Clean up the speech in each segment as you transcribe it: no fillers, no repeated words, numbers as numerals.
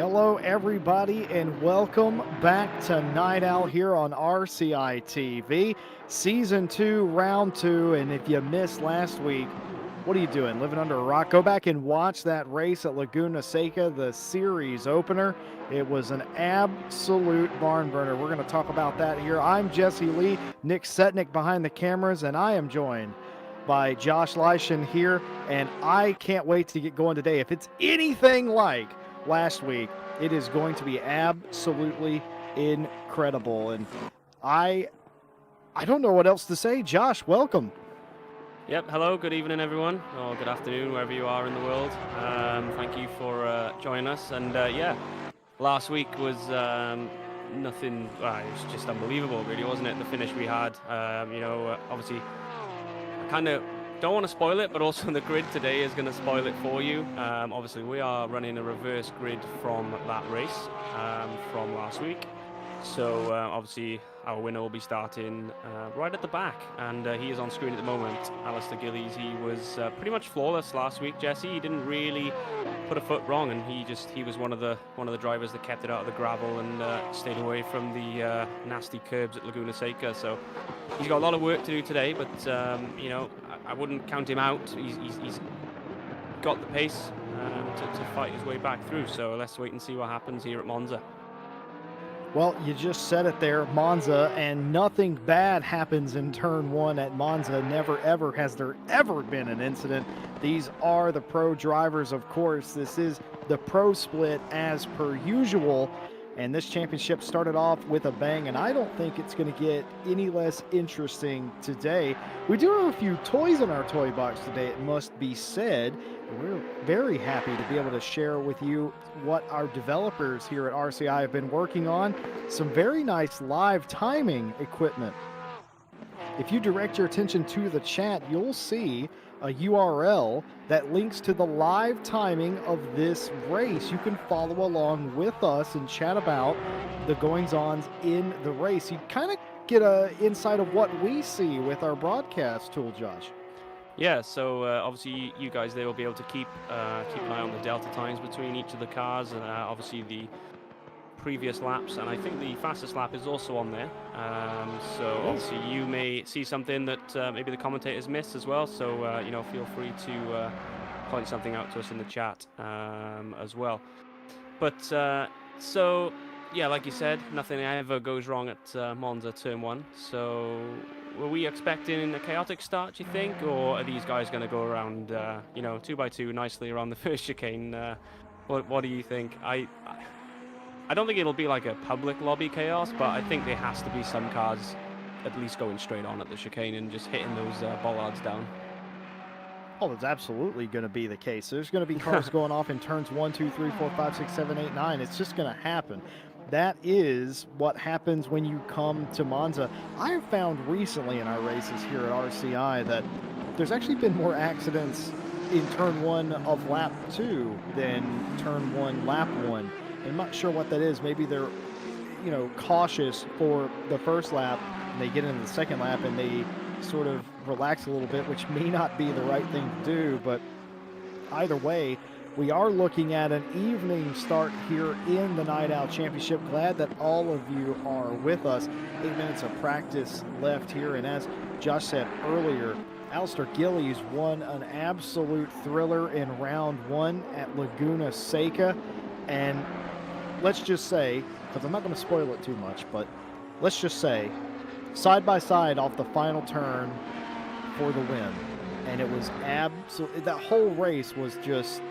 Hello, everybody, and welcome back to Night Owl here on RCI TV, Season 2, Round 2. And if you missed last week, what are you doing? Living under a rock? Go back and watch that race at Laguna Seca, the series opener. It was an absolute barn burner. We're going to talk about that here. I'm Jesse Lee, Nick Setnick behind the cameras, and I am joined by Josh Leishan here, and I can't wait to get going today. If it's anything like last week, it is going to be absolutely incredible. And I don't know what else to say. Josh, welcome. Yep, hello, good evening everyone, or good afternoon, wherever you are in the world. Thank you for joining us. And yeah, last week was nothing, it was just unbelievable really, wasn't it? The finish we had, obviously, I kind of don't want to spoil it, but also the grid today is going to spoil it for you. Obviously, we are running a reverse grid from that race from last week. So obviously our winner will be starting right at the back, and he is on screen at the moment. Alistair Gillies, he was pretty much flawless last week, Jesse. He didn't really put a foot wrong, and he was one of the drivers that kept it out of the gravel and stayed away from the nasty curbs at Laguna Seca. So he's got a lot of work to do today, but I wouldn't count him out. He's got the pace to fight his way back through. So let's wait and see what happens here at Monza. Well, you just said it there, Monza, and nothing bad happens in turn one at Monza. Never, ever has there ever been an incident. These are the pro drivers, of course. This is the pro split as per usual. And this championship started off with a bang, and I don't think it's going to get any less interesting today. We do have a few toys in our toy box today, it must be said. We're very happy to be able to share with you what our developers here at RCI have been working on. Some very nice live timing equipment. If you direct your attention to the chat, you'll see a URL that links to the live timing of this race. You can follow along with us and chat about the goings-ons in the race. You kind of get an insight of what we see with our broadcast tool, Josh. Yeah, so obviously you guys there will be able to keep an eye on the delta times between each of the cars, and obviously the previous laps, and I think the fastest lap is also on there. So obviously you may see something that maybe the commentators missed as well. So feel free to point something out to us in the chat as well. But so yeah, like you said, nothing ever goes wrong at Monza Turn 1. So were we expecting a chaotic start, do you think, or are these guys going to go around 2 by 2 nicely around the first chicane? What do you think? I don't think it'll be like a public lobby chaos, but I think there has to be some cars at least going straight on at the chicane and just hitting those bollards down. Oh, it's absolutely going to be the case. There's going to be cars going off in turns 1, 2, 3, 4, 5, 6, 7, 8, 9. It's just going to happen. That is what happens when you come to Monza. I have found recently in our races here at RCI that there's actually been more accidents in turn 1 of lap 2 than turn 1 lap 1. I'm not sure what that is. Maybe they're, cautious for the first lap, and they get into the second lap and they sort of relax a little bit, which may not be the right thing to do. But either way, we are looking at an evening start here in the Night Owl Championship. Glad that all of you are with us. 8 minutes of practice left here, and as Josh said earlier, Alistair Gillies won an absolute thriller in round 1 at Laguna Seca. And let's just say, because I'm not going to spoil it too much, but let's just say, side by side off the final turn for the win. And it was absolutely, that whole race was just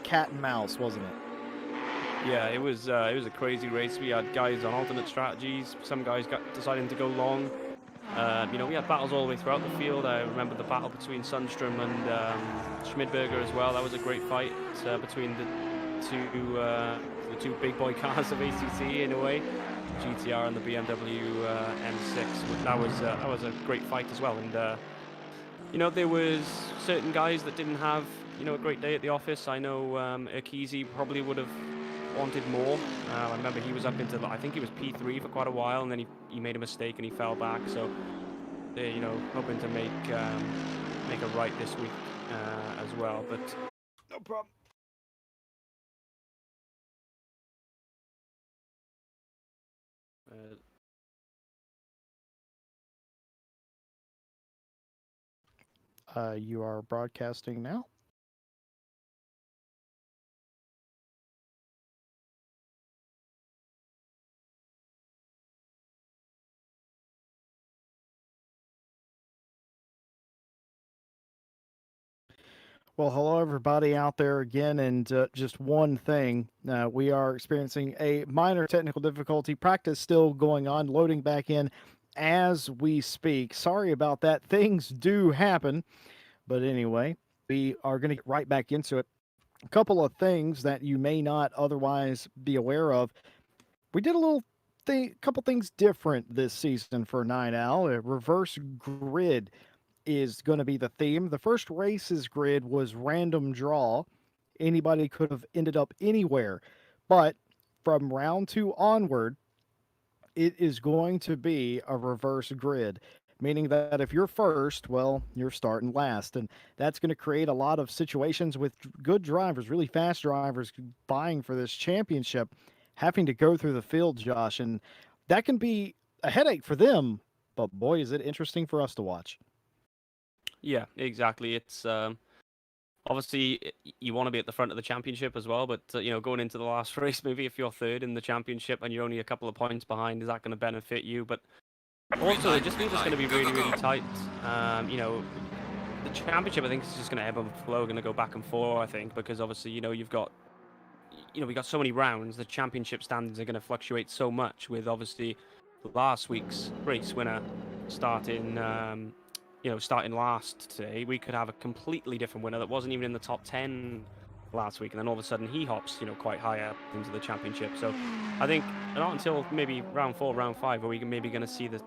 cat and mouse, wasn't it? Yeah, it was a crazy race. We had guys on alternate strategies. Some guys deciding to go long. We had battles all the way throughout the field. I remember the battle between Sundstrom and Schmidberger as well. That was a great fight between the two big boy cars of ACC in a way, GTR and the BMW M6. That was a great fight as well. And there was certain guys that didn't have a great day at the office. I know Urquizy probably would have wanted more. I remember he was up into, I think he was P3 for quite a while, and then he made a mistake and he fell back. So they're hoping to make a right this week as well. But no problem. You are broadcasting now. Well, hello everybody out there again, and just one thing: we are experiencing a minor technical difficulty. Practice still going on, loading back in as we speak. Sorry about that. Things do happen, but anyway, we are going to get right back into it. A couple of things that you may not otherwise be aware of. We did a couple things different this season for Night Owl. A reverse grid is going to be the theme. The first races grid was random draw. Anybody could have ended up anywhere. But from round 2 onward, it is going to be a reverse grid, meaning that if you're first, well, you're starting last. And that's going to create a lot of situations with good drivers, really fast drivers vying for this championship, having to go through the field, Josh. And that can be a headache for them, but boy, is it interesting for us to watch. Yeah, exactly. It's obviously you want to be at the front of the championship as well, but going into the last race, maybe if you're third in the championship and you're only a couple of points behind, is that going to benefit you? But also, it just means it's going to be really, really tight. The championship, I think, is just going to ebb and flow, going to go back and forth. I think because obviously, we've got so many rounds. The championship standings are going to fluctuate so much. With obviously last week's race winner starting. Starting last today, we could have a completely different winner that wasn't even in the top 10 last week, and then all of a sudden he hops, quite high up into the championship. So I think not until maybe round 4, round 5, are we maybe going to see the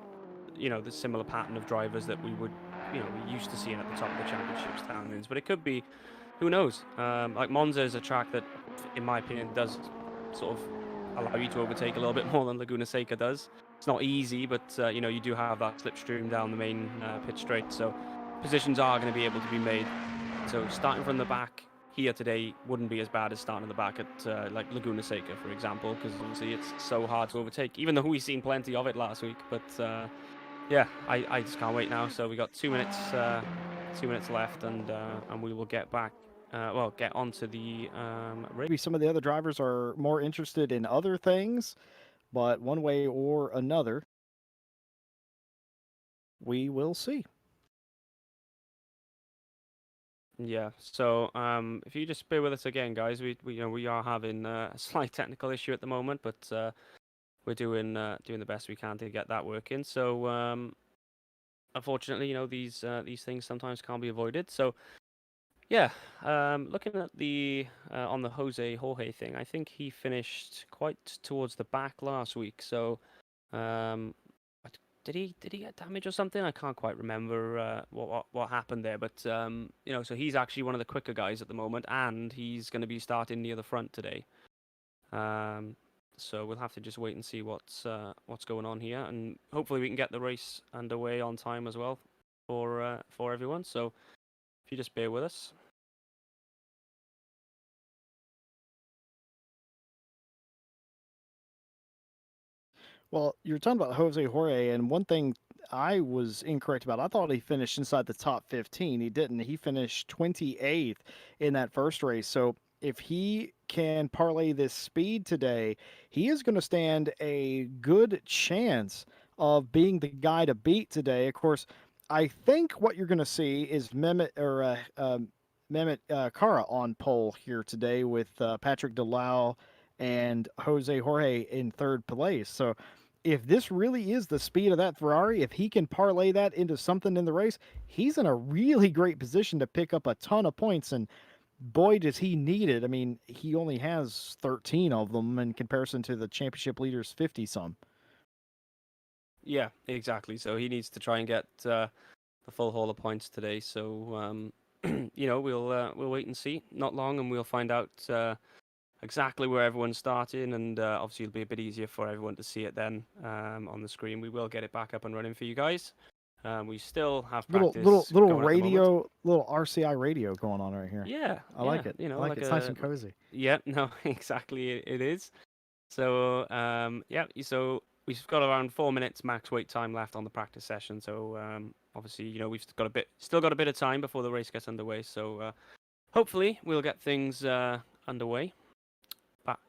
similar pattern of drivers that we used to seeing at the top of the championship standings. But it could be, who knows? Like Monza is a track that, in my opinion, does sort of allow you to overtake a little bit more than Laguna Seca does. It's not easy, but you do have that slipstream down the main pit straight, so positions are going to be able to be made. So starting from the back here today wouldn't be as bad as starting at the back at like Laguna Seca, for example, because obviously it's so hard to overtake, even though we've seen plenty of it last week. But yeah, I just can't wait now. So we got 2 minutes, 2 minutes left, and we will get back. Get onto the race. Maybe some of the other drivers are more interested in other things, but one way or another, we will see. Yeah. So if you just bear with us again, guys, we are having a slight technical issue at the moment, but we're doing the best we can to get that working. So unfortunately, these things sometimes can't be avoided. So yeah, looking at the on the Jorge thing, I think he finished quite towards the back last week. So did he get damage or something? I can't quite remember what happened there. But so he's actually one of the quicker guys at the moment, and he's going to be starting near the front today. So we'll have to just wait and see what's going on here, and hopefully we can get the race underway on time as well for everyone. So if you just bear with us. Well, you're talking about Jorge, and one thing I was incorrect about, I thought he finished inside the top 15. He didn't. He finished 28th in that first race. So if he can parlay this speed today, he is going to stand a good chance of being the guy to beat today. Of course, I think what you're going to see is Mehmet Kara on pole here today with Patrick Delau and Jorge in third place. So if this really is the speed of that Ferrari, if he can parlay that into something in the race, he's in a really great position to pick up a ton of points. And boy, does he need it. I mean, he only has 13 of them in comparison to the championship leaders 50 some. Yeah, exactly. So he needs to try and get the full haul of points today. So we'll wait and see. Not long, and we'll find out exactly where everyone's starting, and obviously it'll be a bit easier for everyone to see it then on the screen. We will get it back up and running for you guys. We still have practice little going radio, little RCI radio going on right here. Yeah, I like it. I like it. It's nice and cozy. Yeah, no, exactly, it is. So so we've got around 4 minutes max wait time left on the practice session. So obviously, we've still got a bit of time before the race gets underway. So hopefully we'll get things underway. But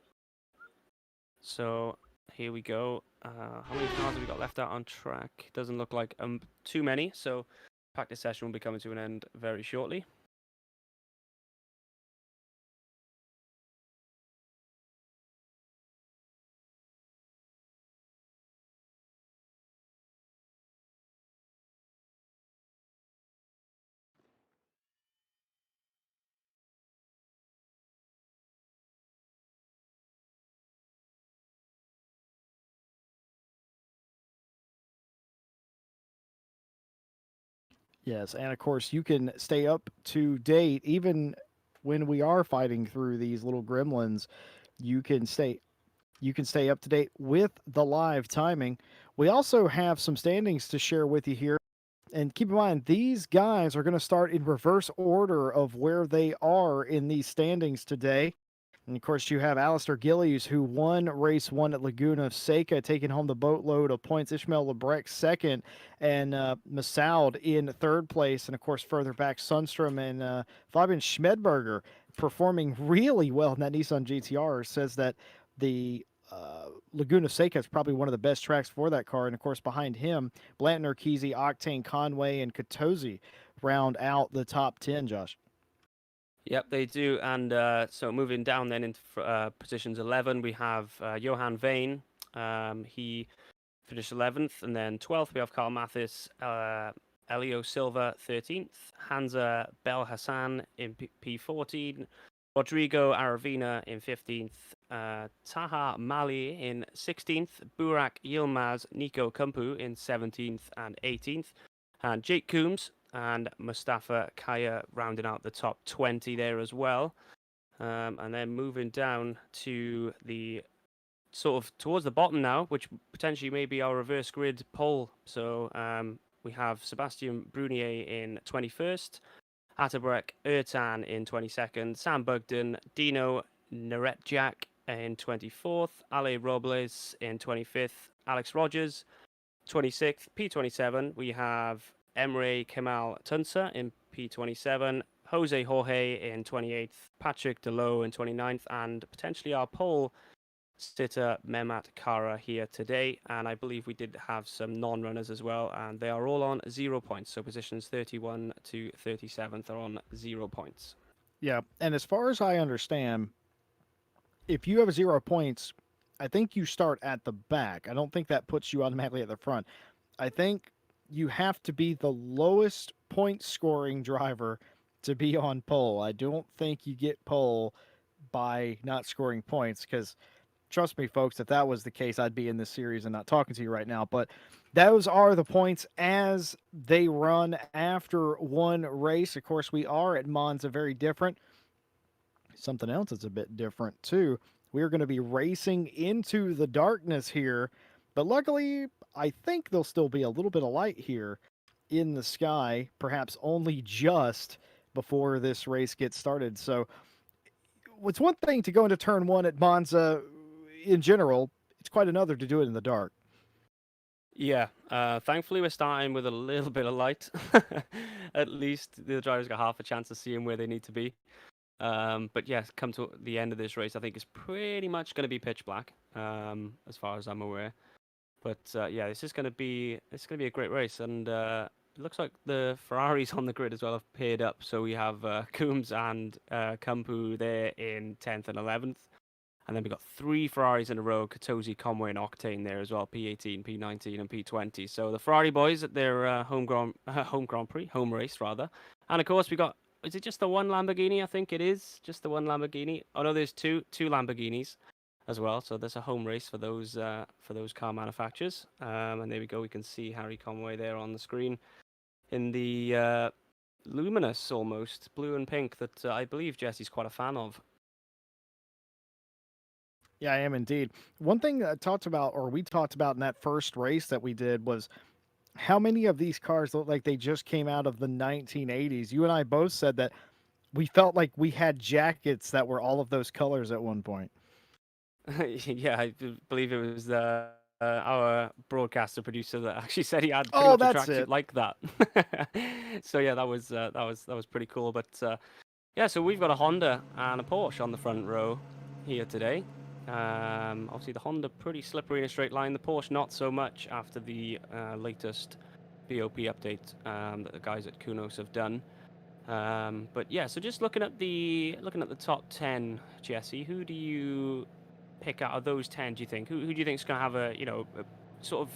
so here we go. How many cars have we got left out on track? Doesn't look like too many. So practice session will be coming to an end very shortly. Yes, and of course you can stay up to date even when we are fighting through these little gremlins. You can stay up to date with the live timing. We also have some standings to share with you here. And keep in mind, these guys are going to start in reverse order of where they are in these standings today. And of course, you have Alistair Gillies, who won race one at Laguna Seca, taking home the boatload of points. Ishmael Lebrecq second, and Massoud in third place. And of course, further back, Sundstrom and Fabian Schmedberger performing really well in that Nissan GTR. Says that the Laguna Seca is probably one of the best tracks for that car. And of course, behind him, Blantner, Kesey, Octane, Conway, and Katosi round out the top 10, Josh. Yep, they do. And so moving down then into positions 11, we have Johan Vane. He finished 11th. And then 12th, we have Carl Mathis, Elio Silva 13th, Hansa Bel Hassan in P14, Rodrigo Aravina in 15th, Taha Mali in 16th, Burak Yilmaz, Nico Kumpu in 17th and 18th, and Jake Coombs and Mustafa Kaya rounding out the top 20 there as well. And then moving down to the sort of towards the bottom now, which potentially may be our reverse grid pole. So we have Sebastian Brunier in 21st, Atabarek Ertan in 22nd, Sam Bugden, Dino Naretjak in 24th, Ale Robles in 25th, Alex Rogers 26th, P27. We have Emre Kemal Tunsa in P27, Jose Jorge in 28th, Patrick Delo in 29th, and potentially our pole sitter Mehmet Kara here today. And I believe we did have some non-runners as well, and they are all on 0 points. So positions 31 to 37th are on 0 points. Yeah, and as far as I understand, if you have 0 points, I think you start at the back. I don't think that puts you automatically at the front. I think you have to be the lowest point scoring driver to be on pole. I don't think you get pole by not scoring points, because trust me, folks, if that was the case, I'd be in this series and not talking to you right now. But those are the points as they run after one race. Of course, we are at Monza, very different. Something else that's a bit different, too. We're going to be racing into the darkness here. But luckily, I think there'll still be a little bit of light here in the sky, perhaps only just before this race gets started. So it's one thing to go into turn one at Monza in general, it's quite another to do it in the dark. Yeah, thankfully we're starting with a little bit of light. At least the drivers got half a chance of seeing where they need to be. But yes, come to the end of this race, I think it's pretty much going to be pitch black, as far as I'm aware. But yeah, it's going to be a great race, and it looks like the Ferraris on the grid as well have paired up. So we have Coombs and Kumpu there in 10th and 11th. And then we've got 3 Ferraris in a row, Katosi, Conway, and Octane there as well, P18, P19, and P20. So the Ferrari boys at their home Grand Prix, home race rather. And of course we got, is it just the one Lamborghini? I think it is just the one Lamborghini. Oh no, there's two Lamborghinis as well. So there's a home race for those car manufacturers. And there we go. We can see Harry Conway there on the screen in the luminous, almost blue and pink that I believe Jesse's quite a fan of. Yeah, I am indeed. One thing that we talked about in that first race that we did was how many of these cars look like they just came out of the 1980s. You and I both said that we felt like we had jackets that were all of those colors at one point. Yeah, I believe it was our broadcaster producer that actually said he had pretty Oh, much a that's tracksuit it. like that. So yeah, that was pretty cool. But yeah, so we've got a Honda and a Porsche on the front row here today. Obviously, the Honda pretty slippery in a straight line. The Porsche not so much after the latest BOP update that the guys at Kunos have done. But yeah, so just looking at the top 10, Jesse, who do you pick out of those 10? Do you think who do you think is going to have sort of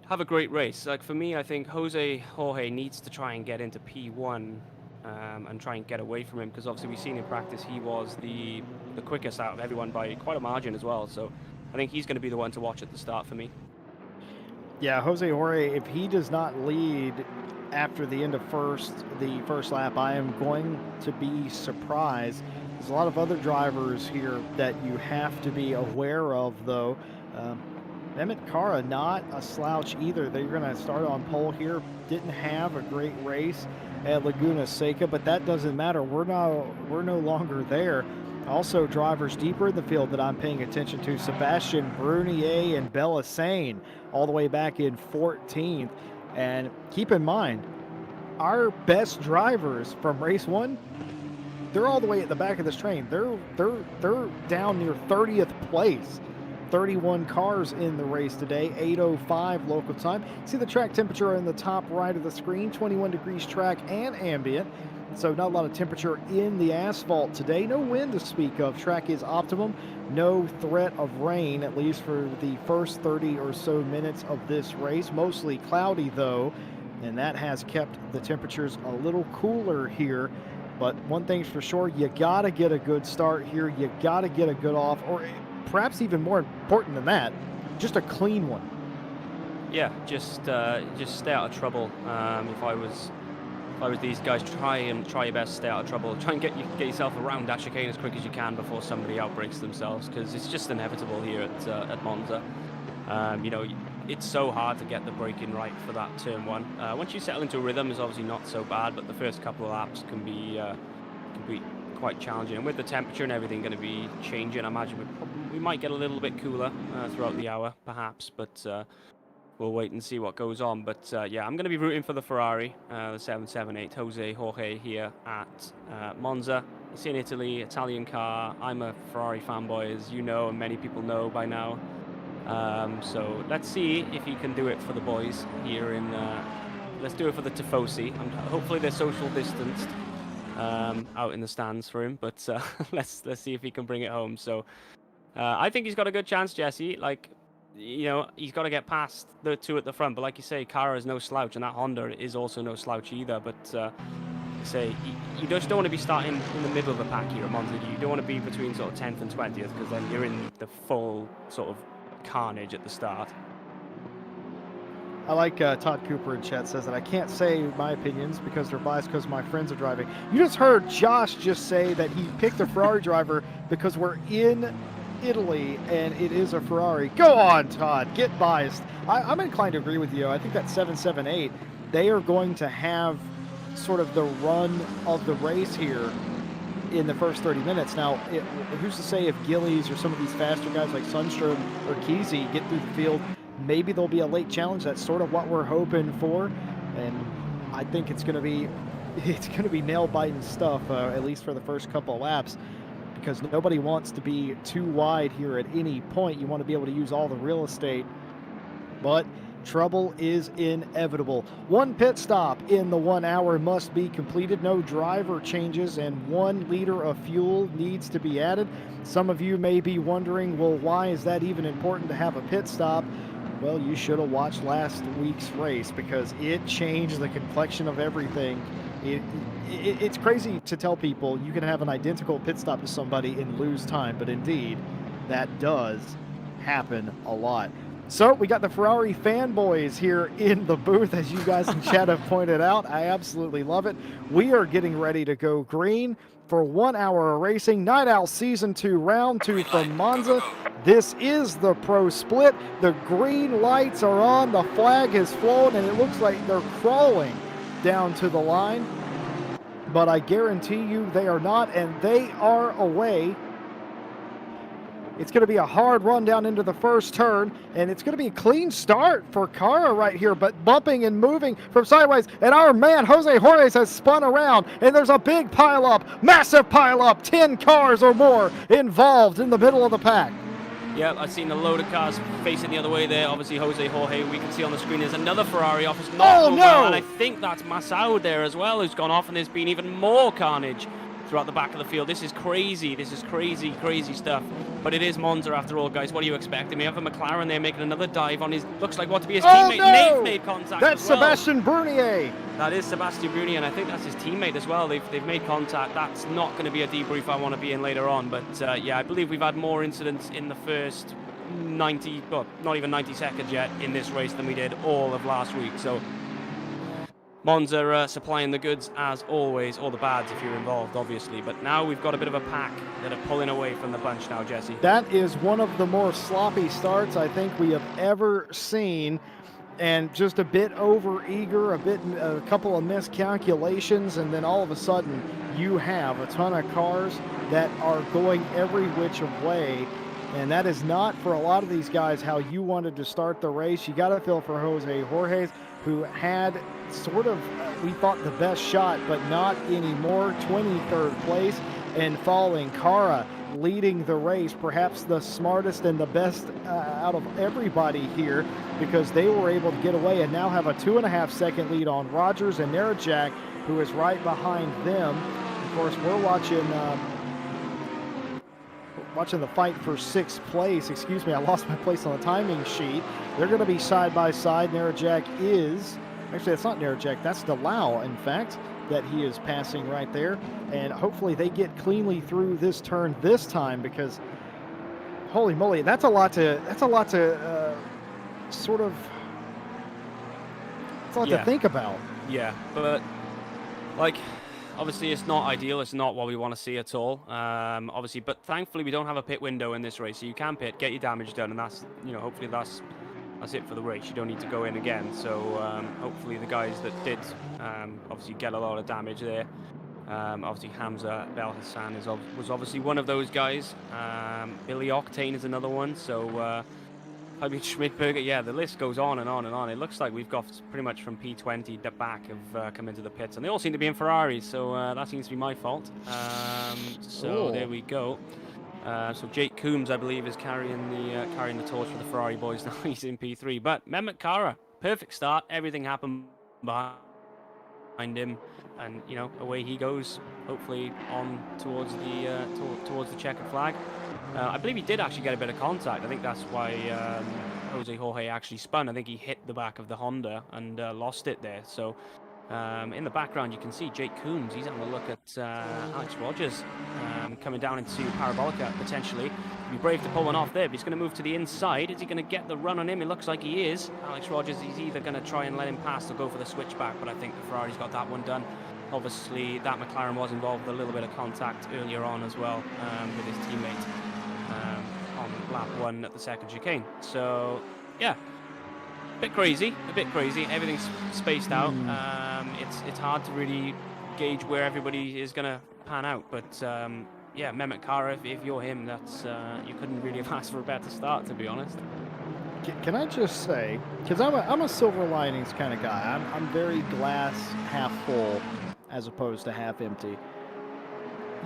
have a great race? Like for me, I think Jorge needs to try and get into P1 and try and get away from him, because obviously we've seen in practice he was the quickest out of everyone by quite a margin as well. So I think he's going to be the one to watch at the start for me. Yeah, Jose Jorge, if he does not lead after the end of the first lap, I am going to be surprised. There's a lot of other drivers here that you have to be aware of, though. Mehmet Kara, not a slouch either. They're going to start on pole here. Didn't have a great race at Laguna Seca, but that doesn't matter. We're no longer there. Also, drivers deeper in the field that I'm paying attention to: Sebastian Brunier and Bellassane, all the way back in 14th. And keep in mind, our best drivers from race 1, they're all the way at the back of this train. They're down near 30th place. 31 cars in the race today, 8:05 local time. See the track temperature in the top right of the screen, 21 degrees track and ambient. So not a lot of temperature in the asphalt today. No wind to speak of. Track is optimum. No threat of rain, at least for the first 30 or so minutes of this race. Mostly cloudy though, and that has kept the temperatures a little cooler here. But one thing's for sure, you gotta get a good start here. You gotta get a good off, or perhaps even more important than that, just a clean one. Yeah, just stay out of trouble. If I was these guys, try your best to stay out of trouble. Try and get yourself around that chicane as quick as you can before somebody outbreaks themselves, because it's just inevitable here at Monza. It's so hard to get the braking right for that turn 1. Once you settle into a rhythm, it's obviously not so bad, but the first couple of laps can be quite challenging. And with the temperature and everything going to be changing, I imagine we might get a little bit cooler throughout the hour, perhaps, but we'll wait and see what goes on. But yeah, I'm going to be rooting for the Ferrari, the 778 Jose Jorge here at Monza. It's in Italy, Italian car. I'm a Ferrari fanboy, as you know, and many people know by now. So let's see if he can do it for the boys here in. Let's do it for the Tifosi. Hopefully they're social distanced out in the stands for him, but let's see if he can bring it home. So I think he's got a good chance, Jesse. Like, he's got to get past the 2 at the front, but like you say, Kara is no slouch, and that Honda is also no slouch either. But you just don't want to be starting in the middle of the pack here at Monza. You don't want to be between sort of 10th and 20th, because then you're in the full sort of carnage at the start. I like Todd Cooper in chat says that I can't say my opinions because they're biased because my friends are driving. You just heard Josh just say that he picked a Ferrari driver because we're in Italy and it is a Ferrari. Go on, Todd, get biased. I'm inclined to agree with you. I think that 778, they are going to have sort of the run of the race here in the first 30 minutes. Now, who's to say if Gillies or some of these faster guys like Sundstrom or Kesey get through the field, maybe there'll be a late challenge. That's sort of what we're hoping for, and I think it's going to be nail-biting stuff, at least for the first couple of laps, because nobody wants to be too wide here at any point. You want to be able to use all the real estate, but trouble is inevitable. 1 pit stop in the 1 hour must be completed. No driver changes, and 1 liter of fuel needs to be added. Some of you may be wondering, well, why is that even important to have a pit stop? Well, you should have watched last week's race, because it changed the complexion of everything. It's crazy to tell people you can have an identical pit stop to somebody and lose time, but indeed, that does happen a lot. So we got the Ferrari fanboys here in the booth, as you guys in chat have pointed out. I absolutely love it. We are getting ready to go green for 1 hour of racing. Night Owl Season 2, Round 2 from Monza. This is the pro split. The green lights are on, the flag has flown, and it looks like they're crawling down to the line. But I guarantee you they are not, and they are away. It's going to be a hard run down into the first turn, and it's going to be a clean start for Cara right here, but bumping and moving from sideways, and our man Jose Jorge has spun around, and there's a big pileup, massive pileup, 10 cars or more involved in the middle of the pack. Yeah, I've seen a load of cars facing the other way there. Obviously, Jose Jorge, we can see on the screen, there's another Ferrari off. It's not going well, and I think that's Massaud there as well, who's gone off, and there's been even more carnage throughout the back of the field. This is crazy. This is crazy, crazy stuff. But it is Monza after all, guys. What are you expecting? We have a McLaren there making another dive on his, looks like what to be his teammate. No! Nate made contact That's as well. Sebastian Brunier. That is Sebastian Brunier, and I think that's his teammate as well. They've made contact. That's not going to be a debrief I want to be in later on. But yeah, I believe we've had more incidents in the first 90, well, not even 90 seconds yet in this race than we did all of last week. So Monza supplying the goods as always, or the bads if you're involved, obviously. But now we've got a bit of a pack that are pulling away from the bunch now, Jesse. That is one of the more sloppy starts I think we have ever seen, and just a bit over-eager, a couple of miscalculations, and then all of a sudden you have a ton of cars that are going every which way. And that is not, for a lot of these guys, how you wanted to start the race. You got to feel for Jose Jorge, who had sort of, we thought, the best shot, but not anymore. 23rd place, and following Cara, leading the race, perhaps the smartest and the best out of everybody here, because they were able to get away and now have a 2.5-second lead on Rogers and Nerajak, who is right behind them. Of course, we're watching the fight for 6th place. Excuse me, I lost my place on the timing sheet. They're going to be side by side. Nerajak is, actually that's not Nerajak, that's Delau, in fact, that he is passing right there. And hopefully they get cleanly through this turn this time, because holy moly, that's a lot to sort of, it's a lot to think about. Yeah, but like, obviously, it's not ideal. It's not what we want to see at all. Obviously, but thankfully, we don't have a pit window in this race, so you can pit, get your damage done, and that's, you know, hopefully that's it for the race. You don't need to go in again. So hopefully, the guys that did obviously get a lot of damage there. Obviously, Hamza Belhassan was obviously one of those guys. Billy Octane is another one. So Schmidberger, yeah, the list goes on and on and on. It looks like we've got pretty much from P20 back have come into the pits, and they all seem to be in Ferraris, so that seems to be my fault. So there we go. So Jake Coombs, I believe, is carrying the torch for the Ferrari boys now. He's in P3, but Mehmet Kara, perfect start. Everything happened behind him, and you know, away he goes. Hopefully on towards the checkered flag. I believe he did actually get a bit of contact. I think that's why Jose Jorge actually spun. I think he hit the back of the Honda and lost it there. So in the background, you can see Jake Coombs. He's having a look at Alex Rogers coming down into Parabolica, potentially. He'd be brave to pull one off there, but he's going to move to the inside. Is he going to get the run on him? It looks like he is. Alex Rogers, he's either going to try and let him pass or go for the switchback, but I think the Ferrari's got that one done. Obviously, that McLaren was involved with a little bit of contact earlier on as well with his teammate on lap 1 at the second chicane. So, yeah, a bit crazy. Everything's spaced out. It's hard to really gauge where everybody is going to pan out. But, yeah, Mehmet Kara, if you're him, that's you couldn't really have asked for a better start, to be honest. Can I just say, because I'm a silver linings kind of guy. I'm very glass half full as opposed to half empty.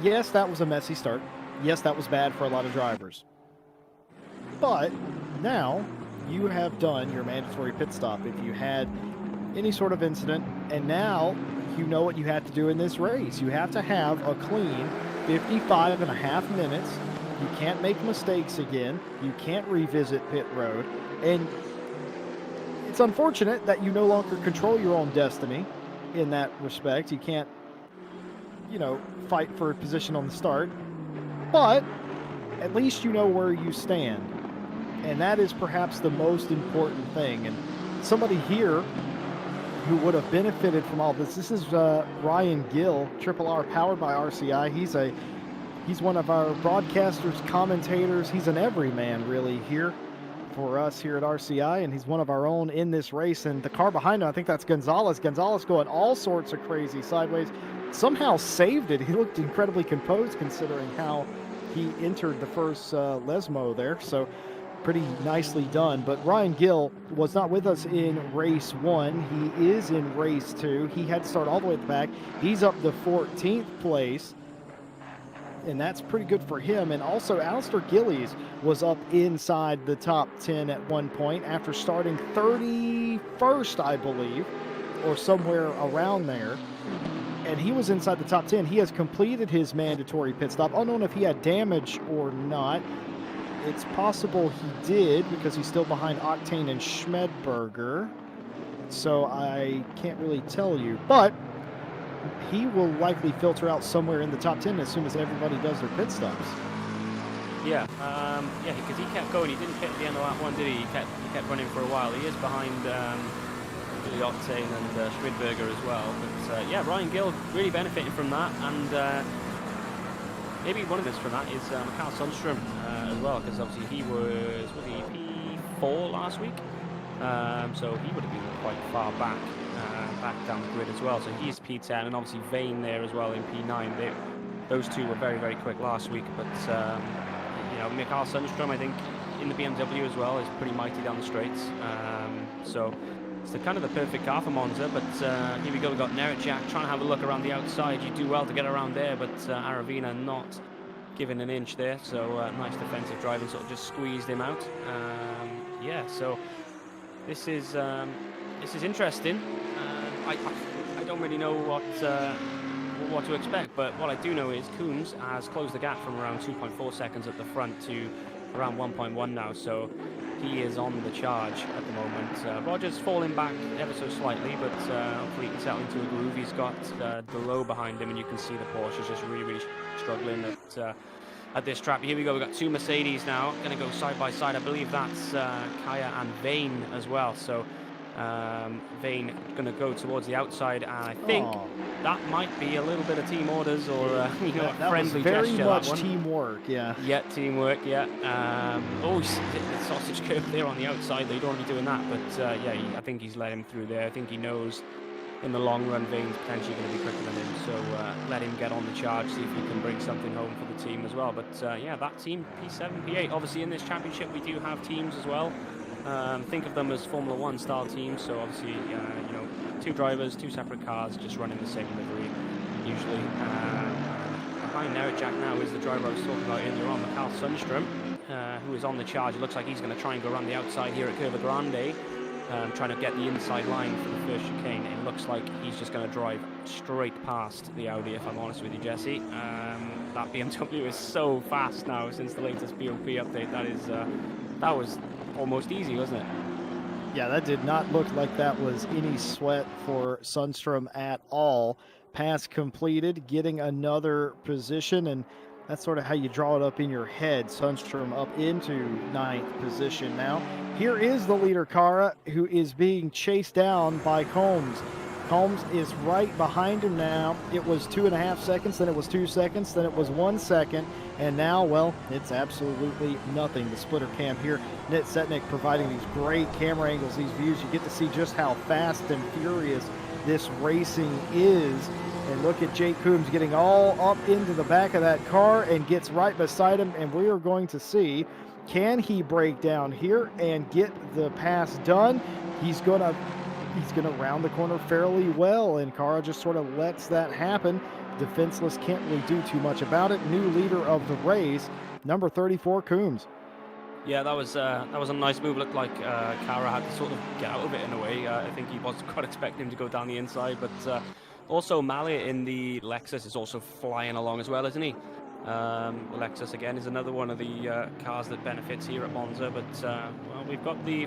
Yes, that was a messy start. Yes, that was bad for a lot of drivers. But now you have done your mandatory pit stop if you had any sort of incident, and now you know what you have to do in this race. You have to have a clean 55.5 minutes. You can't make mistakes again. You can't revisit pit road. And it's unfortunate that you no longer control your own destiny in that respect. You can't, you know, fight for a position on the start. But at least you know where you stand. And that is perhaps the most important thing. And somebody here who would have benefited from all this is Ryan Gill, Triple R powered by RCI. He's one of our broadcasters, commentators. He's an everyman really here for us here at RCI, and he's one of our own in this race. And the car behind him, I think that's Gonzalez. Gonzalez going all sorts of crazy sideways. Somehow saved it. He looked incredibly composed considering how he entered the first Lesmo there, so pretty nicely done. But Ryan Gill was not with us in race 1. He is in race 2. He had to start all the way at the back. He's up to 14th place, and that's pretty good for him. And also Alistair Gillies was up inside the top 10 at one point after starting 31st, I believe, or somewhere around there. And he was inside the top 10. He has completed his mandatory pit stop. Unknown if he had damage or not. It's possible he did because he's still behind Octane and Schmedberger. So I can't really tell you. But he will likely filter out somewhere in the top 10 as soon as everybody does their pit stops. Yeah, because he kept going. He didn't pit at the end of that one, did he? He kept running for a while. He is behind really Octane and Schmidberger as well. But yeah, Ryan Gill really benefiting from that, and maybe one of this from that is Mikael Sundström as well, because obviously he was he P4 last week, so he would have been quite far back down the grid as well. So he's P10, and obviously Vane there as well in P9. Those two were very, very quick last week, but you know, Mikael Sundström, I think, in the BMW as well, is pretty mighty down the straights. So it's kind of the perfect car for Monza, but here we go. We've got Nerechak trying to have a look around the outside. You do well to get around there, but Aravina not giving an inch there. So nice defensive driving, sort of just squeezed him out. Yeah, so this is interesting. I don't really know what to expect, but what I do know is Coombs has closed the gap from around 2.4 seconds at the front to around 1.1 now, so he is on the charge at the moment. Rogers falling back ever so slightly, but hopefully he can settle into a groove. He's got Delo behind him, and you can see the Porsche is just really struggling at this track. Here we go, we've got two Mercedes now, going to go side by side. I believe that's Kaya and Vane as well, so Vane going to go towards the outside, and I think that might be a little bit of team orders, or you know, a friendly very gesture. Much teamwork, yeah. Yeah, teamwork, yeah. Oh, he's hit the sausage curve there on the outside. They don't want to be doing that, but yeah, I think he's let him through there. I think he knows in the long run Vane's potentially going to be quicker than him, so let him get on the charge, see if he can bring something home for the team as well. But yeah, that team, P7, P8, obviously in this championship we do have teams as well. Think of them as Formula 1 style teams, so obviously, you know, two drivers, two separate cars, just running the same livery, usually. Behind Nerechak now is the driver I was talking about earlier on, Mikael Sundström, who is on the charge. It looks like he's going to try and go around the outside here at Curva Grande, trying to get the inside line for the first chicane. It looks like he's just going to drive straight past the Audi, if I'm honest with you, Jesse. That BMW is so fast now since the latest BOP update. That was almost easy, wasn't it? Yeah, that did not look like that was any sweat for Sundström at all. Pass completed, getting another position, and that's sort of how you draw it up in your head. Sundström up into 9th position now. Here is the leader, Kara, who is being chased down by Combs. Combs is right behind him now. It was 2.5 seconds, then it was 2 seconds, then it was 1 second, and now, well, it's absolutely nothing. The splitter cam here, Nit Setnik providing these great camera angles, these views. You get to see just how fast and furious this racing is. And look at Jake Coombs getting all up into the back of that car and gets right beside him, and we are going to see, can he break down here and get the pass done? He's gonna round the corner fairly well, and Kara just sort of lets that happen. Defenseless, can't really do too much about it. New leader of the race, number 34, Coombs. Yeah, that was a nice move. Looked like Kara had to sort of get out of it in a way. I think he wasn't quite expecting him to go down the inside, but also Mali in the Lexus is also flying along as well, isn't he? The Lexus again is another one of the cars that benefits here at Monza, but well, we've got the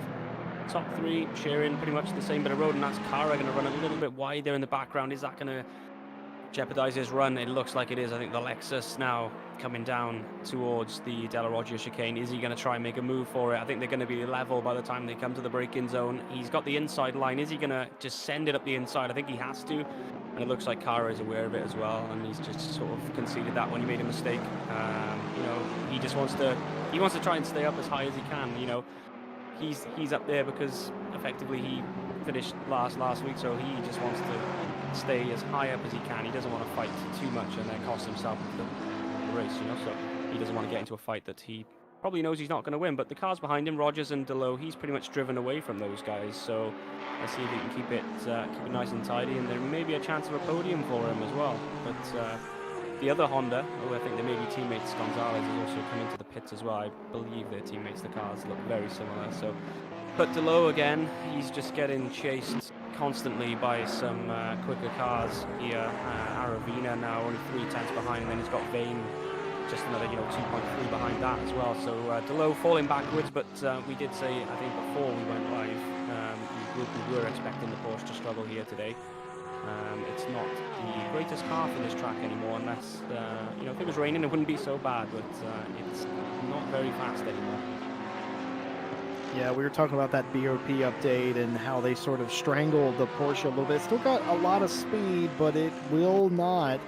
top three sharing pretty much the same bit of road, and that's Kara going to run a little bit wide there in the background. Is that going to jeopardize his run? It looks like it is. I think the Lexus now coming down towards the Della Roggia chicane. Is he going to try and make a move for it? I think they're going to be level by the time they come to the break-in zone. He's got the inside line. Is he going to just send it up the inside? I think he has to, and it looks like Kara is aware of it as well, and he's just sort of conceded that when he made a mistake. You know, he just wants to try and stay up as high as he can. You know, he's up there because effectively he finished last week, so he just wants to stay as high up as he can. He doesn't want to fight too much and then cost himself the race, you know. So he doesn't want to get into a fight that he probably knows he's not going to win. But the cars behind him, Rogers and DeLoe, he's pretty much driven away from those guys. So let's see if he can keep it nice and tidy, and there may be a chance of a podium for him as well. But the other Honda, who I think they may be teammates, Gonzalez, is also coming to the pits as well. I believe they're teammates. The cars look very similar. So, but DeLoe again, he's just getting chased constantly by some quicker cars here. Aravina now only 3/10 behind, and then he's got Vane just another 2.3 behind that as well. So DeLoe falling backwards, but we did say, I think before we went live, we were expecting the Porsche to struggle here today. It's not the greatest car for this track anymore, unless if it was raining it wouldn't be so bad, but it's not very fast anymore. Yeah, we were talking about that BOP update and how they sort of strangled the Porsche a little bit. Still got a lot of speed, but it will not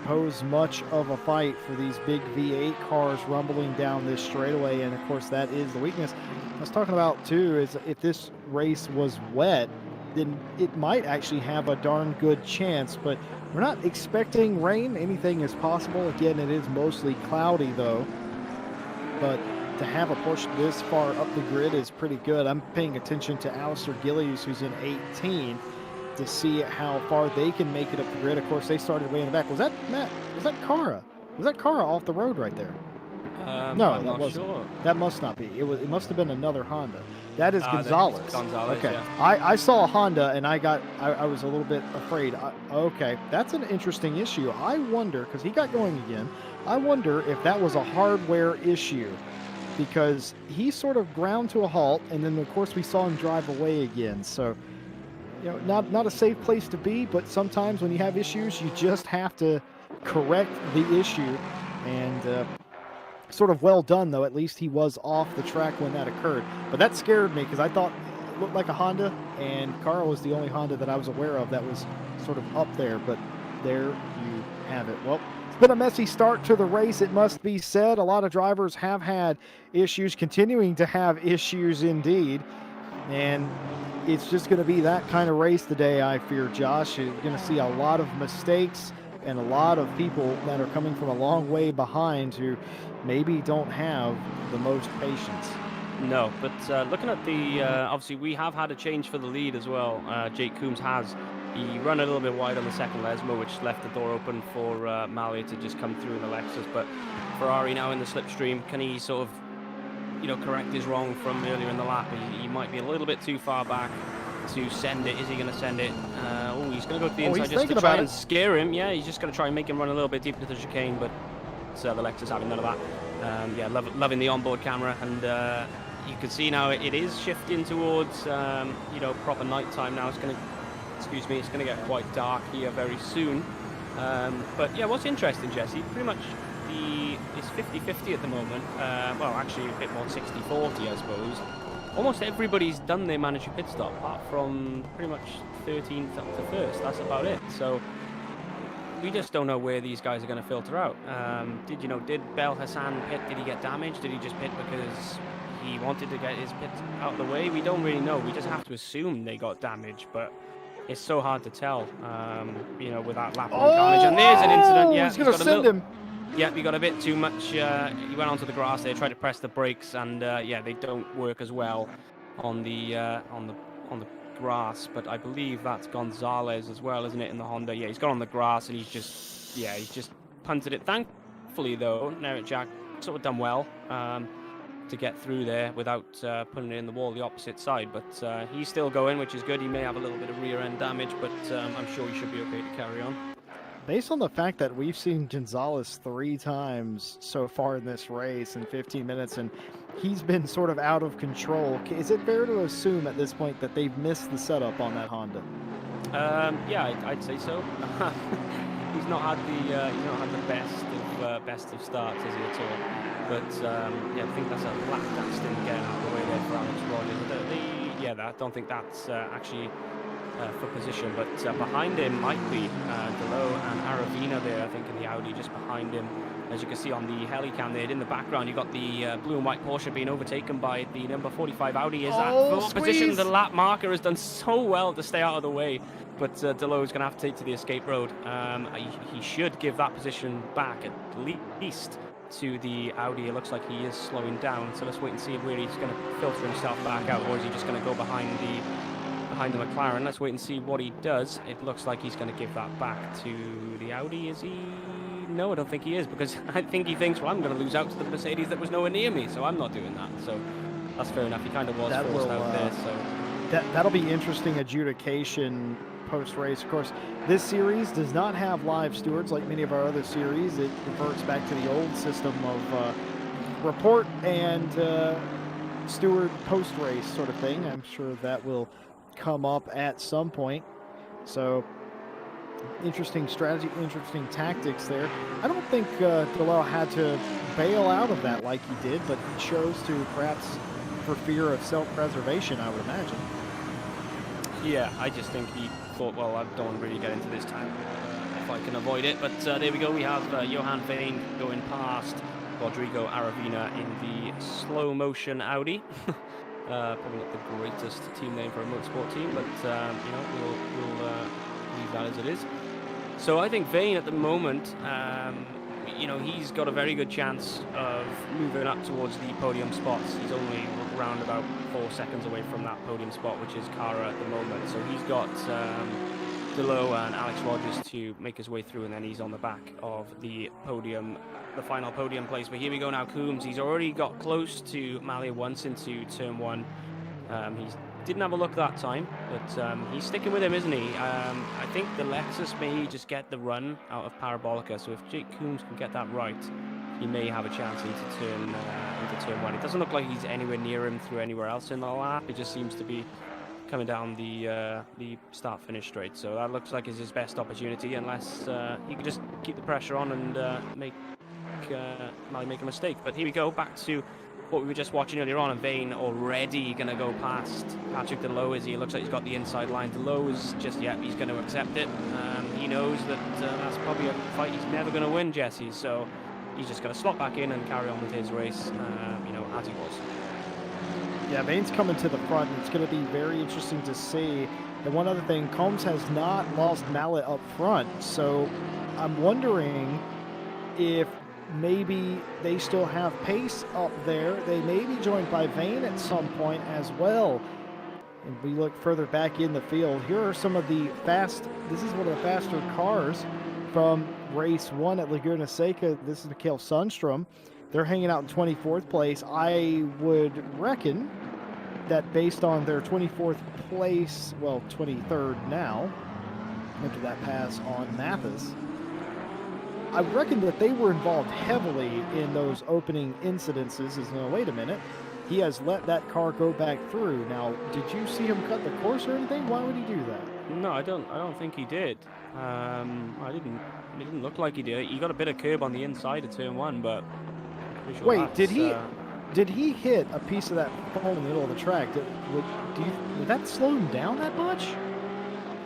pose much of a fight for these big V8 cars rumbling down this straightaway, and of course that is the weakness. I was talking about too is if this race was wet, then it might actually have a darn good chance, but we're not expecting rain. Anything is possible. Again, it is mostly cloudy though, but to have a Porsche this far up the grid is pretty good. I'm paying attention to Alistair Gillies, who's in 18, to see how far they can make it up the grid. Of course, they started way in the back. Was that Matt? Was that Cara? Was that Cara off the road right there? No, I'm that not wasn't. sure. That must not be. It must have been another Honda. That is Gonzalez. Gonzalez. Okay, Yeah. I saw a Honda and I was a little bit afraid. Okay, that's an interesting issue. I wonder, because he got going again, I wonder if that was a hardware issue, because he sort of ground to a halt, and then of course we saw him drive away again. So, not a safe place to be, but sometimes when you have issues, you just have to correct the issue. And sort of well done, though. At least he was off the track when that occurred. But that scared me, because I thought it looked like a Honda, and Cara was the only Honda that I was aware of that was sort of up there. But there you have it. Well, it's been a messy start to the race, it must be said. A lot of drivers have had issues, continuing to have issues indeed. And it's just going to be that kind of race today, I fear, Josh. You're going to see a lot of mistakes and a lot of people that are coming from a long way behind who maybe don't have the most patience. No, but looking at the, obviously we have had a change for the lead as well. Jake Coombs has. He run a little bit wide on the second Lesmo, which left the door open for Malloy to just come through in the Lexus. But Ferrari now in the slipstream, can he sort of, correct his wrong from earlier in the lap? He might be a little bit too far back to send it. Is he going to send it? He's going to go to the inside just to try and scare him. Yeah, he's just going to try and make him run a little bit deep into the chicane, but the Lexus having none of that. Loving the onboard camera, and you can see now it is shifting towards proper nighttime now. It's going to get quite dark here very soon. But yeah, what's interesting, Jesse, pretty much it's 50-50 at the moment. Well, actually a bit more 60-40, I suppose. Almost everybody's done their mandatory pit stop, apart from pretty much 13th up to 1st. That's about it. So we just don't know where these guys are going to filter out. Did Bel Hassan pit? Did he get damaged? Did he just pit because he wanted to get his pit out of the way? We don't really know. We just have to assume they got damaged, but it's so hard to tell, with that lap on carnage. And there's an incident. Yeah, he's going to send him. Yeah, he got a bit too much. He went onto the grass there, tried to press the brakes, and they don't work as well on the grass. But I believe that's Gonzalez as well, isn't it, in the Honda? Yeah, he's got on the grass and he's just punted it. Thankfully, though, Eric Jack sort of done well to get through there without putting it in the wall the opposite side. But he's still going, which is good. He may have a little bit of rear end damage, but I'm sure he should be okay to carry on. Based on the fact that we've seen Gonzalez 3 times so far in this race in 15 minutes, and he's been sort of out of control, is it fair to assume at this point that they've missed the setup on that Honda? Yeah, I'd say so. He's not had the best of starts, has he, at all? But I think that's a lap Daston getting out of the way there for Alex Rogers. I don't think that's actually for position, but behind him might be DeLoe and Aravina there, I think, in the Audi just behind him. As you can see on the helicam there in the background, you've got the blue and white Porsche being overtaken by the number 45 Audi. Is that full position? The lap marker has done so well to stay out of the way, but DeLoe is going to have to take to the escape road. He should give that position back at least to the Audi. It looks like he is slowing down, so let's wait and see where he's going to filter himself back out, or is he just going to go behind the McLaren. Let's wait and see what he does. It looks like he's going to give that back to the Audi. Is he? No, I don't think he is, because I think he thinks, well, I'm going to lose out to the Mercedes that was nowhere near me, so I'm not doing that. So that's fair enough. He kind of was forced out there. So that'll be interesting adjudication post-race. Of course, this series does not have live stewards like many of our other series. It reverts back to the old system of report and steward post-race sort of thing. I'm sure that will come up at some point. So interesting strategy, interesting tactics there. I don't think DeLisle had to bail out of that like he did, but he chose to, perhaps for fear of self-preservation, I would imagine. Yeah, I just think he thought, well, I don't really get into this time if I can avoid it. But there we go. We have Johan Veen going past Rodrigo Aravina in the slow-motion Audi. Probably not the greatest team name for a motorsport team, but you know, we'll leave that as it is. So I think Veen at the moment, you know, he's got a very good chance of moving up towards the podium spots. He's only around about 4 seconds away from that podium spot, which is Cara at the moment. So he's got DeLisle and Alex Rogers to make his way through, and then he's on the back of the podium, the final podium place. But here we go now, Coombs. He's already got close to Malia once into turn one. He didn't have a look that time, but he's sticking with him, isn't he? I think the Lexus may just get the run out of Parabolica, so if Jake Coombs can get that right, he may have a chance into turn one. It doesn't look like he's anywhere near him through anywhere else in the lap. It just seems to be coming down the start-finish straight. So that looks like is his best opportunity, unless he could just keep the pressure on and make a mistake. But here we go, back to what we were just watching earlier on, and Veen already going to go past Patrick DeLisle. He looks like he's got the inside line. DeLisle is just, yeah, he's going to accept it. He knows that that's probably a fight he's never going to win, Jesse. So he's just going to slot back in and carry on with his race, you know, as he was. Yeah, Veen's coming to the front. It's going to be very interesting to see. And one other thing, Combs has not lost Mallet up front, so I'm wondering if maybe they still have pace up there. They may be joined by Veen at some point as well. And we look further back in the field. Here are some of the this is one of the faster cars from race 1 at Laguna Seca. This is Mikael Sundstrom. They're hanging out in 24th place. I would reckon that based on their 24th place, well, 23rd now, after that pass on Mathis, I reckon that they were involved heavily in those opening incidences. Now, wait a minute. He has let that car go back through. Now, did you see him cut the course or anything? Why would he do that? No, I don't think he did. I didn't. It didn't look like he did. He got a bit of curb on the inside of turn 1, but sure wait, did he hit a piece of that foam in the middle of the track? Would that slow him down that much?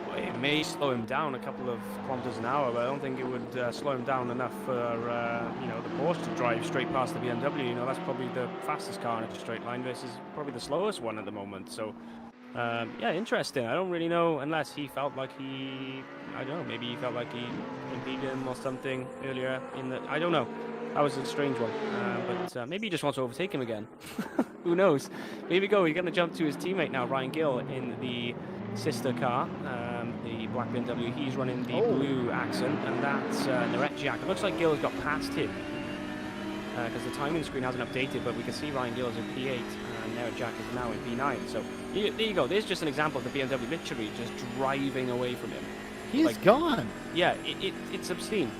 Well, it may slow him down a couple of kilometers an hour, but I don't think it would slow him down enough for you know, the Porsche to drive straight past the BMW. You know, that's probably the fastest car in a straight line versus probably the slowest one at the moment. So yeah, interesting. I don't really know, unless he felt like I don't know, maybe he felt like he impeded him or something earlier in the, I don't know. That was a strange one, but maybe he just wants to overtake him again. Who knows? But here we go. He's going to jump to his teammate now, Ryan Gill, in the sister car, the black BMW. He's running the blue accent, and that's Naret Jack. It looks like Gill has got past him, because the timing screen hasn't updated, but we can see Ryan Gill is in P8, and Naret Jack is now in P9. So there you go. There's just an example of the BMW literally just driving away from him. He's gone. Yeah, it's obscene.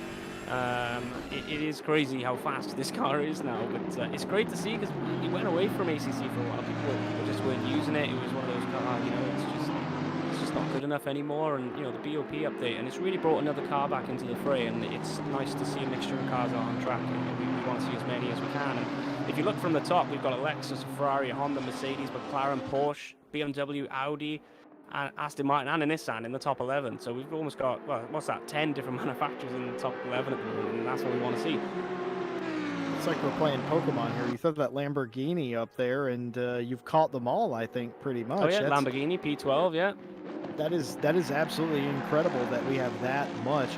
It is crazy how fast this car is now, but it's great to see, because he went away from ACC for a while. People just weren't using it. It was one of those cars, you know, it's just not good enough anymore. And you know, the BOP update, and it's really brought another car back into the fray, and it's nice to see a mixture of cars on track. We want to see as many as we can. And if you look from the top, we've got a Lexus, a Ferrari, a Honda, Mercedes, McLaren, Porsche, BMW, Audi, Aston Martin and a Nissan in the top 11. So we've almost got, well, what's that, 10 different manufacturers in the top 11 at the moment, and that's what we want to see. It's like we're playing Pokemon here. You throw that Lamborghini up there, and you've caught them all, I think, pretty much. Oh yeah, Lamborghini P12, yeah. That is absolutely incredible that we have that much.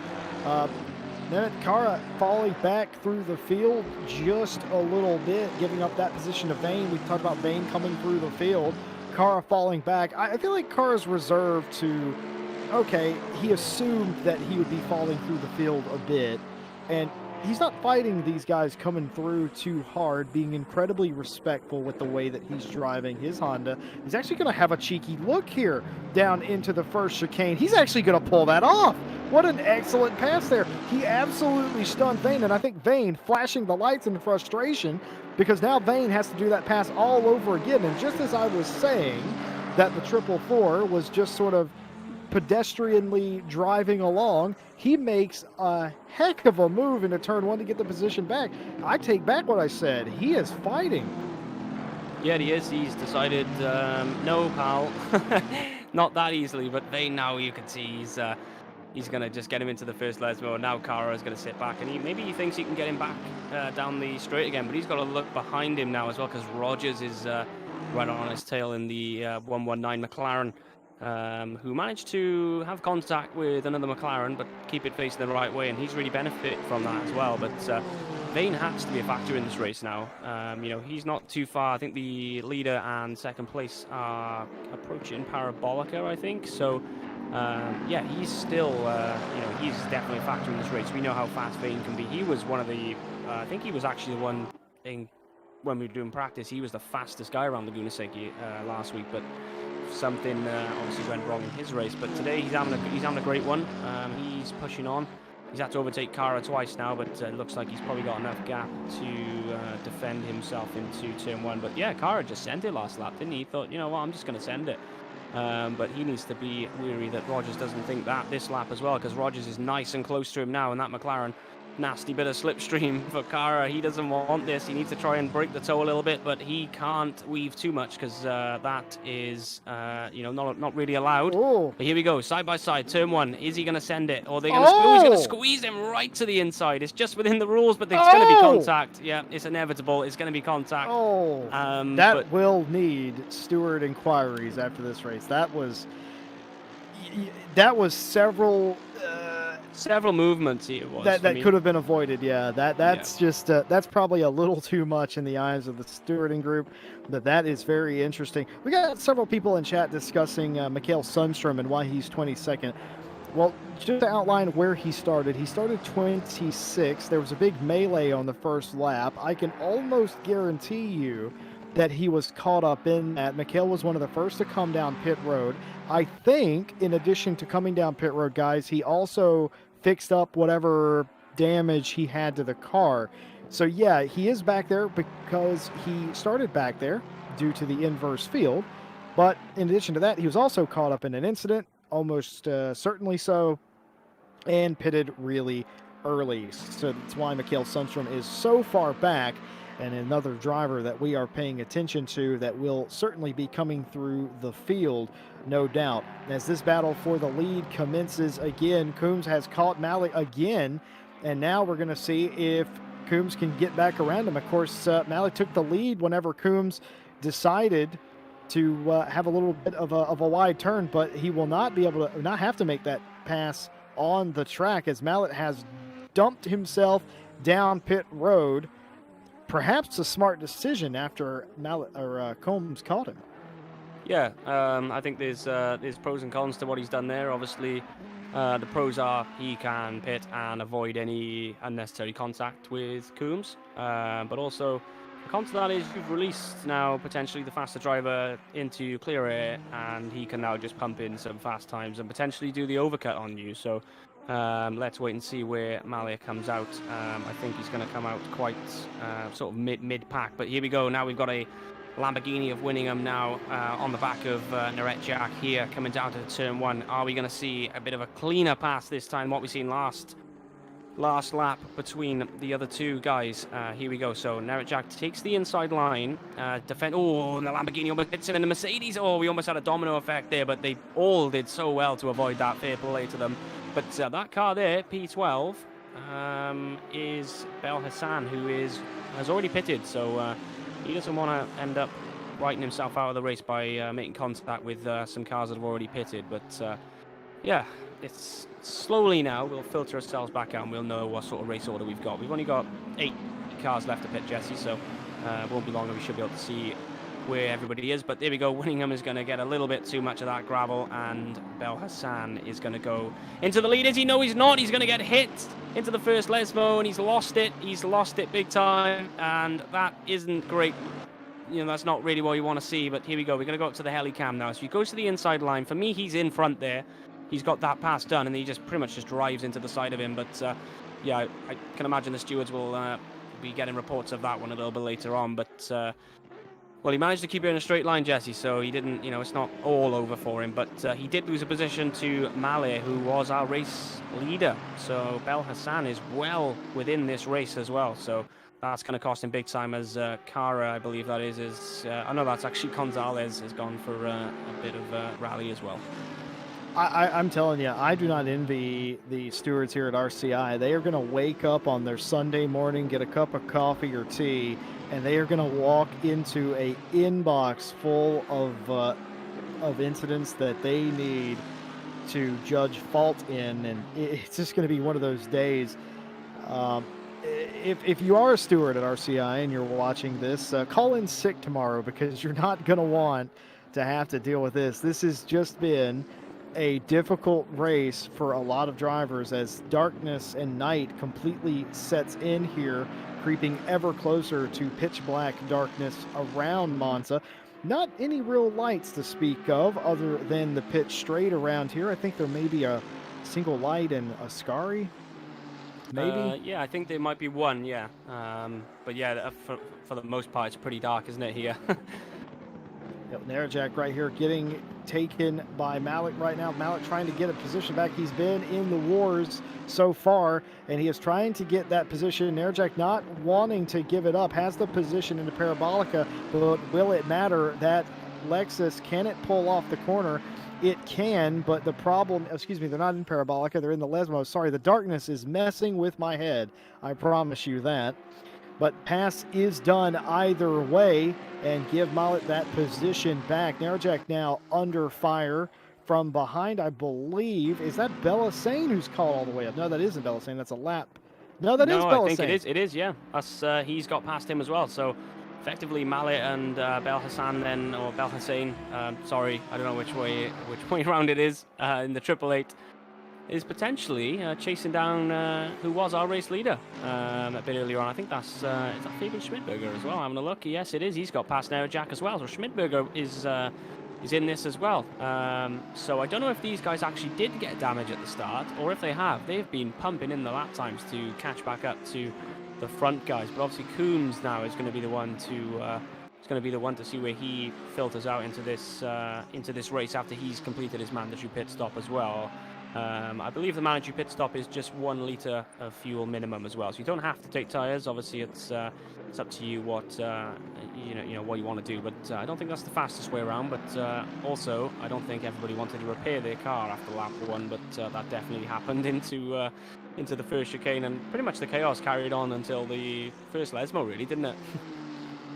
Then Kara falling back through the field just a little bit, giving up that position to Vane. We talked about Vane coming through the field. Kara falling back. I feel like Kara's reserved to, okay, he assumed that he would be falling through the field a bit, and he's not fighting these guys coming through too hard, being incredibly respectful with the way that he's driving his Honda. He's actually going to have a cheeky look here down into the first chicane. He's actually going to pull that off. What an excellent pass there. He absolutely stunned Vane, and I think Vane flashing the lights in frustration because now Vane has to do that pass all over again. And just as I was saying that the 444 was just sort of pedestrianly driving along, he makes a heck of a move into turn one to get the position back. I take back what I said. He is fighting. Yeah, he is. He's decided, no, pal. Not that easily, but Vane now, you can see he's going to just get him into the first Les mode. Now Kara is going to sit back, and maybe he thinks he can get him back down the straight again, but he's got to look behind him now as well, because Rogers is right on his tail in the 119 McLaren. Who managed to have contact with another McLaren, but keep it facing the right way, and he's really benefited from that as well. But Vane has to be a factor in this race now. You know, he's not too far. I think the leader and second place are approaching Parabolica, I think. So, yeah, he's still, you know, he's definitely a factor in this race. We know how fast Vane can be. He was one of the, I think he was actually the one thing when we were doing practice, he was the fastest guy around Laguna Seca last week, but something obviously went wrong in his race. But today he's having a great one. He's pushing on. He's had to overtake Kara twice now, but it looks like he's probably got enough gap to defend himself into turn one. But yeah, Kara just sent it last lap, didn't he? He thought, you know what, I'm just going to send it. But he needs to be wary that Rogers doesn't think that this lap as well, because Rogers is nice and close to him now, and that McLaren, nasty bit of slipstream for Kara. He doesn't want this. He needs to try and break the toe a little bit, but he can't weave too much because that is, you know, not really allowed. Ooh. But here we go, side by side, turn one. Is he going to send it, or are they going to? Oh, he's going to squeeze him right to the inside. It's just within the rules, but it's going to be contact. Yeah, it's inevitable. It's going to be contact. That will need steward inquiries after this race. That was several movements it was that could have been avoided. Yeah, that's just that's probably a little too much in the eyes of the stewarding group, but that is very interesting. We got several people in chat discussing Mikael Sundstrom and why he's 22nd. Well, just to outline where he started 26. There was a big melee on the first lap. I can almost guarantee you that he was caught up in that. Mikael was one of the first to come down pit road. I think, in addition to coming down pit road, guys, he also fixed up whatever damage he had to the car. So, yeah, he is back there because he started back there due to the inverse field. But in addition to that, he was also caught up in an incident, almost certainly so, and pitted really early. So that's why Mikael Sundstrom is so far back, and another driver that we are paying attention to that will certainly be coming through the field, no doubt. As this battle for the lead commences again, Coombs has caught Malik again, and now we're going to see if Coombs can get back around him. Of course, Malik took the lead whenever Coombs decided to have a little bit of a wide turn, but he will not be able to, not have to make that pass on the track, as Malik has dumped himself down pit road. Perhaps a smart decision after Combs caught him. Yeah, I think there's pros and cons to what he's done there. Obviously, the pros are he can pit and avoid any unnecessary contact with Coombs. But also, the con to that is you've released now potentially the faster driver into clear air, and he can now just pump in some fast times and potentially do the overcut on you. So let's wait and see where Malia comes out. I think he's going to come out quite sort of mid-pack. But here we go. Now we've got a Lamborghini of Winningham now on the back of Jack here, coming down to turn one. Are we going to see a bit of a cleaner pass this time, what we've seen last lap between the other two guys? Here we go. So Jack takes the inside line, defend. Oh, and the Lamborghini almost hits him in the Mercedes. Oh, we almost had a domino effect there, but they all did so well to avoid that. Fair play to them. But that car there, P12, is Bel Hassan, who has already pitted. So he doesn't want to end up writing himself out of the race by making contact with some cars that have already pitted. But yeah, it's slowly now we'll filter ourselves back out and we'll know what sort of race order we've got. We've only got 8 cars left to pit, Jesse, so it won't be long and we should be able to see where everybody is. But there we go, Winningham is going to get a little bit too much of that gravel, and Bel Hassan is going to go into the lead. Is he? No, he's not. He's going to get hit into the first Lesmo, and he's lost it. He's lost it big time, and that isn't great. You know, that's not really what you want to see, but here we go. We're going to go up to the heli cam now. So he goes to the inside line. For me, he's in front there. He's got that pass done, and he just pretty much just drives into the side of him. But, yeah, I can imagine the stewards will be getting reports of that one a little bit later on. But, well, he managed to keep it in a straight line, Jesse, so he didn't, you know, it's not all over for him. But he did lose a position to Maleh, who was our race leader. So Bel Hassan is well within this race as well. So that's going to cost him big time, as Cara, I believe that is I know that's actually Gonzalez has gone for a bit of rally as well. I'm telling you, I do not envy the stewards here at RCI. They are going to wake up on their Sunday morning, get a cup of coffee or tea, and they are going to walk into a inbox full of incidents that they need to judge fault in, and it's just going to be one of those days. If you are a steward at RCI and you're watching this, call in sick tomorrow, because you're not going to want to have to deal with this. This has just been a difficult race for a lot of drivers as darkness and night completely sets in here, creeping ever closer to pitch black darkness around Monza. Not any real lights to speak of other than the pitch straight around here. I think there may be a single light in Ascari. Maybe? Yeah, I think there might be one, yeah. But yeah, for the most part, it's pretty dark, isn't it, here? Nerjak right here getting taken by Malik right now. Malik trying to get a position back. He's been in the wars so far, and he is trying to get that position. Nerjak not wanting to give it up, has the position in the Parabolica, but will it matter? That Lexus, can it pull off the corner? It can, but the problem, excuse me, they're not in Parabolica, they're in the Lesmo. Sorry, the darkness is messing with my head. I promise you that. But pass is done either way, and give Mallet that position back. Nerjak now under fire from behind, I believe. Is that Bellassane who's caught all the way up? No, that isn't Bellassane. That's a lap. No, that is Bellassane. No, I think it is. It is, yeah. That's, he's got past him as well. So effectively, Mallet and Bel Hassan then, or Bel Hussein, sorry, I don't know which way around it is, in the 888, is potentially chasing down who was our race leader a bit earlier on. I think that's is that Fabian Schmidberger as well. Having a look, yes, it is. He's got past Nerjak as well. So Schmidberger is in this as well. So I don't know if these guys actually did get damage at the start, or if they have. They've been pumping in the lap times to catch back up to the front guys. But obviously Coombs now is going to be the one to see where he filters out into this race after he's completed his mandatory pit stop as well. I believe the mandatory pit stop is just 1 litre of fuel minimum as well, so you don't have to take tyres. Obviously, it's up to you what you know what you want to do. But I don't think that's the fastest way around. But also, I don't think everybody wanted to repair their car after lap 1. But that definitely happened into the first chicane, and pretty much the chaos carried on until the first Lesmo, really, didn't it?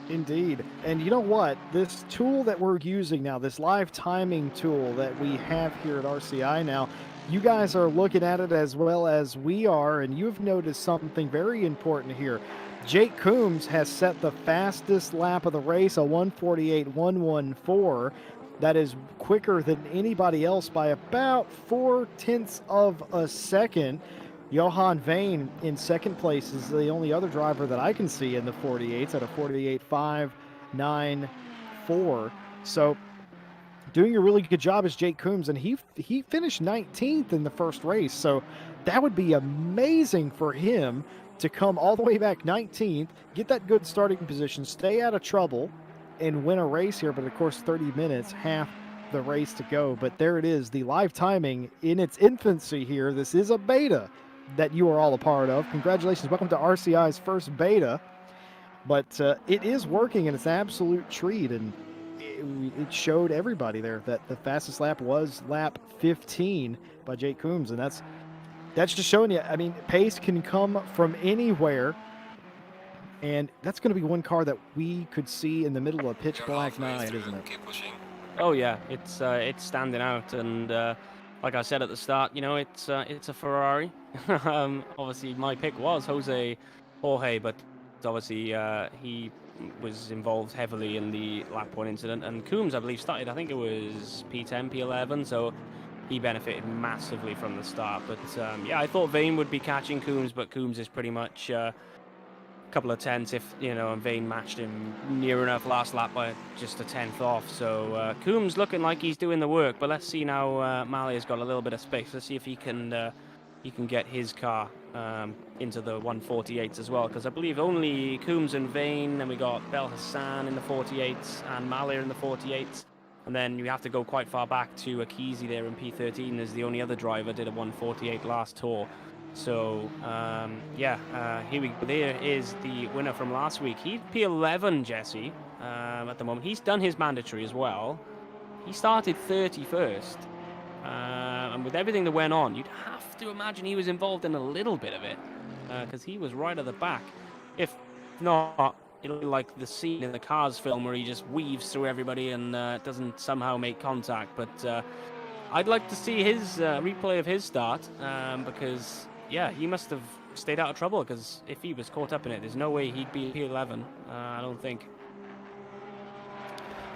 Indeed. And you know what? This tool that we're using now, this live timing tool that we have here at RCI now, you guys are looking at it as well as we are, and you've noticed something very important here. Jake Coombs has set the fastest lap of the race, a 1:48.114. That is quicker than anybody else by about 0.4 of a second. Johan Vane in second place is the only other driver that I can see in the 48s at a 48.594. So doing a really good job is Jake Coombs, and he finished 19th in the first race. So that would be amazing for him to come all the way back 19th, get that good starting position, stay out of trouble, and win a race here. But of course, 30 minutes, half the race to go. But there it is, the live timing in its infancy here. This is a beta that you are all a part of. Congratulations. Welcome to RCI's first beta. But it is working, and it's an absolute treat. And it showed everybody there that the fastest lap was lap 15 by Jake Coombs. And that's just showing you, I mean, pace can come from anywhere. And that's going to be one car that we could see in the middle of a pitch black night, isn't it? Keep pushing. Oh yeah, it's standing out, and like I said at the start, you know, it's a Ferrari. Obviously, my pick was Jorge, but obviously he was involved heavily in the lap 1 incident, and Coombs, I believe, started. I think it was P10, P11, so he benefited massively from the start. But yeah, I thought Vane would be catching Coombs, but Coombs is pretty much couple of tenths if, you know, and Vane matched him near enough last lap by just a tenth off. So Coombs looking like he's doing the work, but let's see now. Mali has got a little bit of space. Let's see if he can get his car into the 148s as well, because I believe only Coombs and Vane, and we got Bel Hassan in the 48s and Malia in the 48s. And then you have to go quite far back to Akizi there in P13 as the only other driver did a 148 last tour. So, yeah, here we go. There is the winner from last week. He's P11, Jesse, at the moment. He's done his mandatory as well. He started 31st. And with everything that went on, you'd have to imagine he was involved in a little bit of it, because he was right at the back. If not, it'll be like the scene in the Cars film where he just weaves through everybody and doesn't somehow make contact. But I'd like to see his replay of his start, because yeah, he must have stayed out of trouble, because if he was caught up in it, there's no way he'd be P11, I don't think.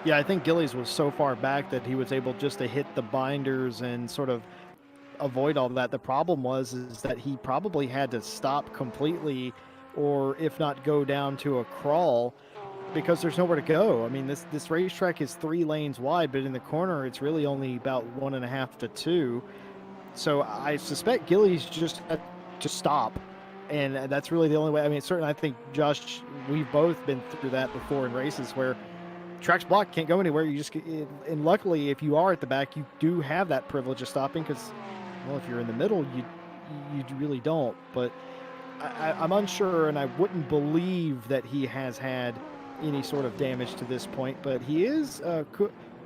Yeah, I think Gillies was so far back that he was able just to hit the binders and sort of avoid all that. The problem is that he probably had to stop completely, or if not go down to a crawl, because there's nowhere to go. I mean, this racetrack is 3 lanes wide, but in the corner it's really only about 1.5 to 2. So I suspect Gillies just had to stop, and that's really the only way. I mean, certainly I think, Josh, we've both been through that before in races where track's blocked, can't go anywhere. You just, and luckily if you are at the back, you do have that privilege of stopping, because, well, if you're in the middle, you really don't. But I'm unsure, and I wouldn't believe that he has had any sort of damage to this point, but he is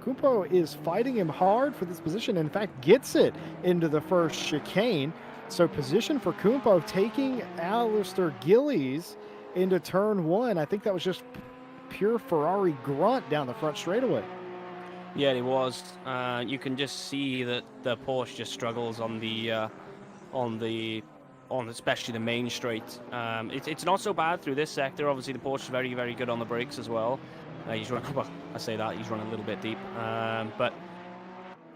Kumpo is fighting him hard for this position. In fact, gets it into the first chicane. So position for Kumpo, taking Alistair Gillies into turn 1. I think that was just pure Ferrari grunt down the front straightaway. Yeah, it was. You can just see that the Porsche just struggles on especially the main straight. It's not so bad through this sector. Obviously, the Porsche is very, very good on the brakes as well. He's running, well, I say that, he's running a little bit deep. But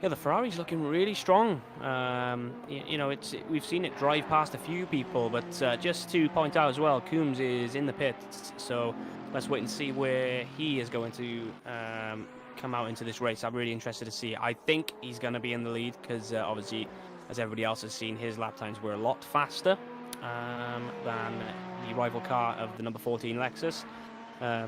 yeah, the Ferrari's looking really strong. You know, we've seen it drive past a few people, but just to point out as well, Coombs is in the pits, so let's wait and see where he is going to come out into this race. I'm really interested to see. I think he's going to be in the lead, because obviously, as everybody else has seen, his lap times were a lot faster than the rival car of the number 14 Lexus.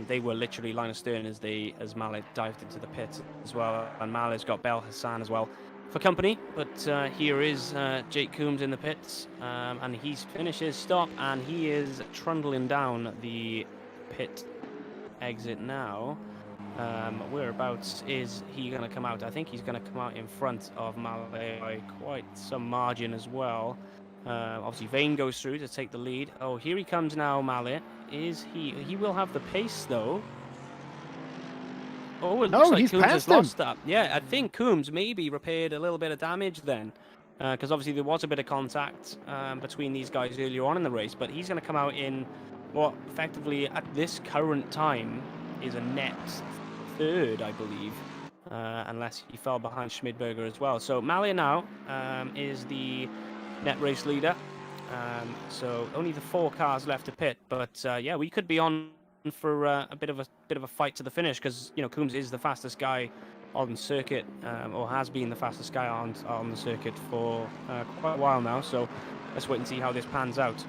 They were literally line of stern as Mallet dived into the pit as well, and Mallet's got Bel Hassan as well for company. But here is Jake Coombs in the pits, and he's finished his stop, and he is trundling down the pit exit now. Whereabouts is he going to come out? I think he's going to come out in front of Mallet by quite some margin as well. Obviously, Vane goes through to take the lead. Oh, here he comes now, Mallet. Is he? He will have the pace, though. Oh, it looks like he's Coombs passed has him. lost that. Yeah, I think Coombs maybe repaired a little bit of damage then, because obviously there was a bit of contact between these guys earlier on in the race. But he's going to come out in what effectively at this current time is a net third, I believe, unless he fell behind Schmidberger as well. So Mallet now is the net race leader. So only the 4 cars left to pit, but yeah, we could be on for a bit of a fight to the finish, because you know Coombs is the fastest guy on circuit, or has been the fastest guy on the circuit for quite a while now. So let's wait and see how this pans out.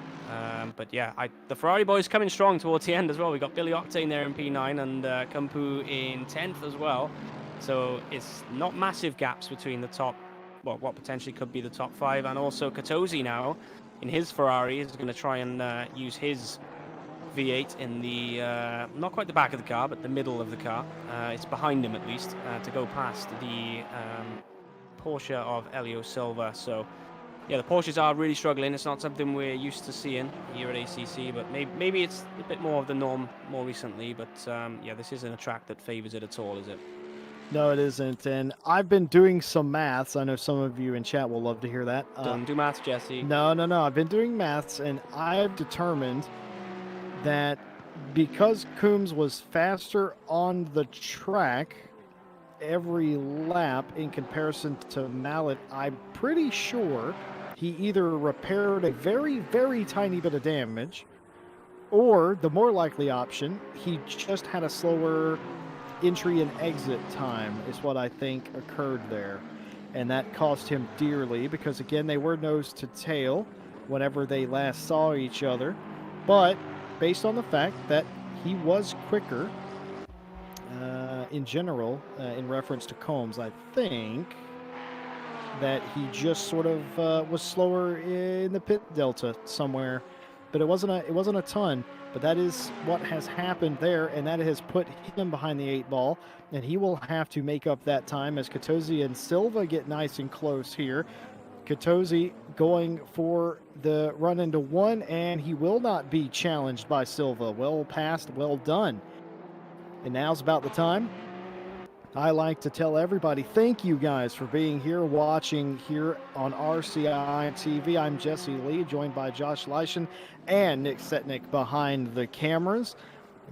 But yeah, the Ferrari boys coming strong towards the end as well. We got Billy Octane there in P9 and Kumpu in 10th as well. So it's not massive gaps between the top, well, what potentially could be the top 5, and also Katosi now in his Ferrari is going to try and use his V8 in the not quite the back of the car, but the middle of the car. It's behind him at least, to go past the Porsche of Elio Silva. So yeah, the Porsches are really struggling. It's not something we're used to seeing here at ACC, but maybe it's a bit more of the norm more recently. But yeah, this isn't a track that favours it at all, is it? No, it isn't. And I've been doing some maths. I know some of you in chat will love to hear that. Don't do maths, Jesse. No. I've been doing maths, and I've determined that because Coombs was faster on the track every lap in comparison to Mallet, I'm pretty sure he either repaired a very, very tiny bit of damage, or the more likely option, he just had a slower entry and exit time is what I think occurred there. And that cost him dearly because, again, they were nose to tail whenever they last saw each other. But based on the fact that he was quicker in general, in reference to Combs, I think that he just sort of was slower in the pit delta somewhere. But it wasn't a ton. But that is what has happened there, and that has put him behind the 8 ball, and he will have to make up that time as Katosi and Silva get nice and close here. Katosi going for the run into 1, and he will not be challenged by Silva. Well passed, well done. And now's about the time I like to tell everybody, thank you guys for being here, watching here on RCI TV. I'm Jesse Lee, joined by Josh Leishan and Nick Setnick behind the cameras.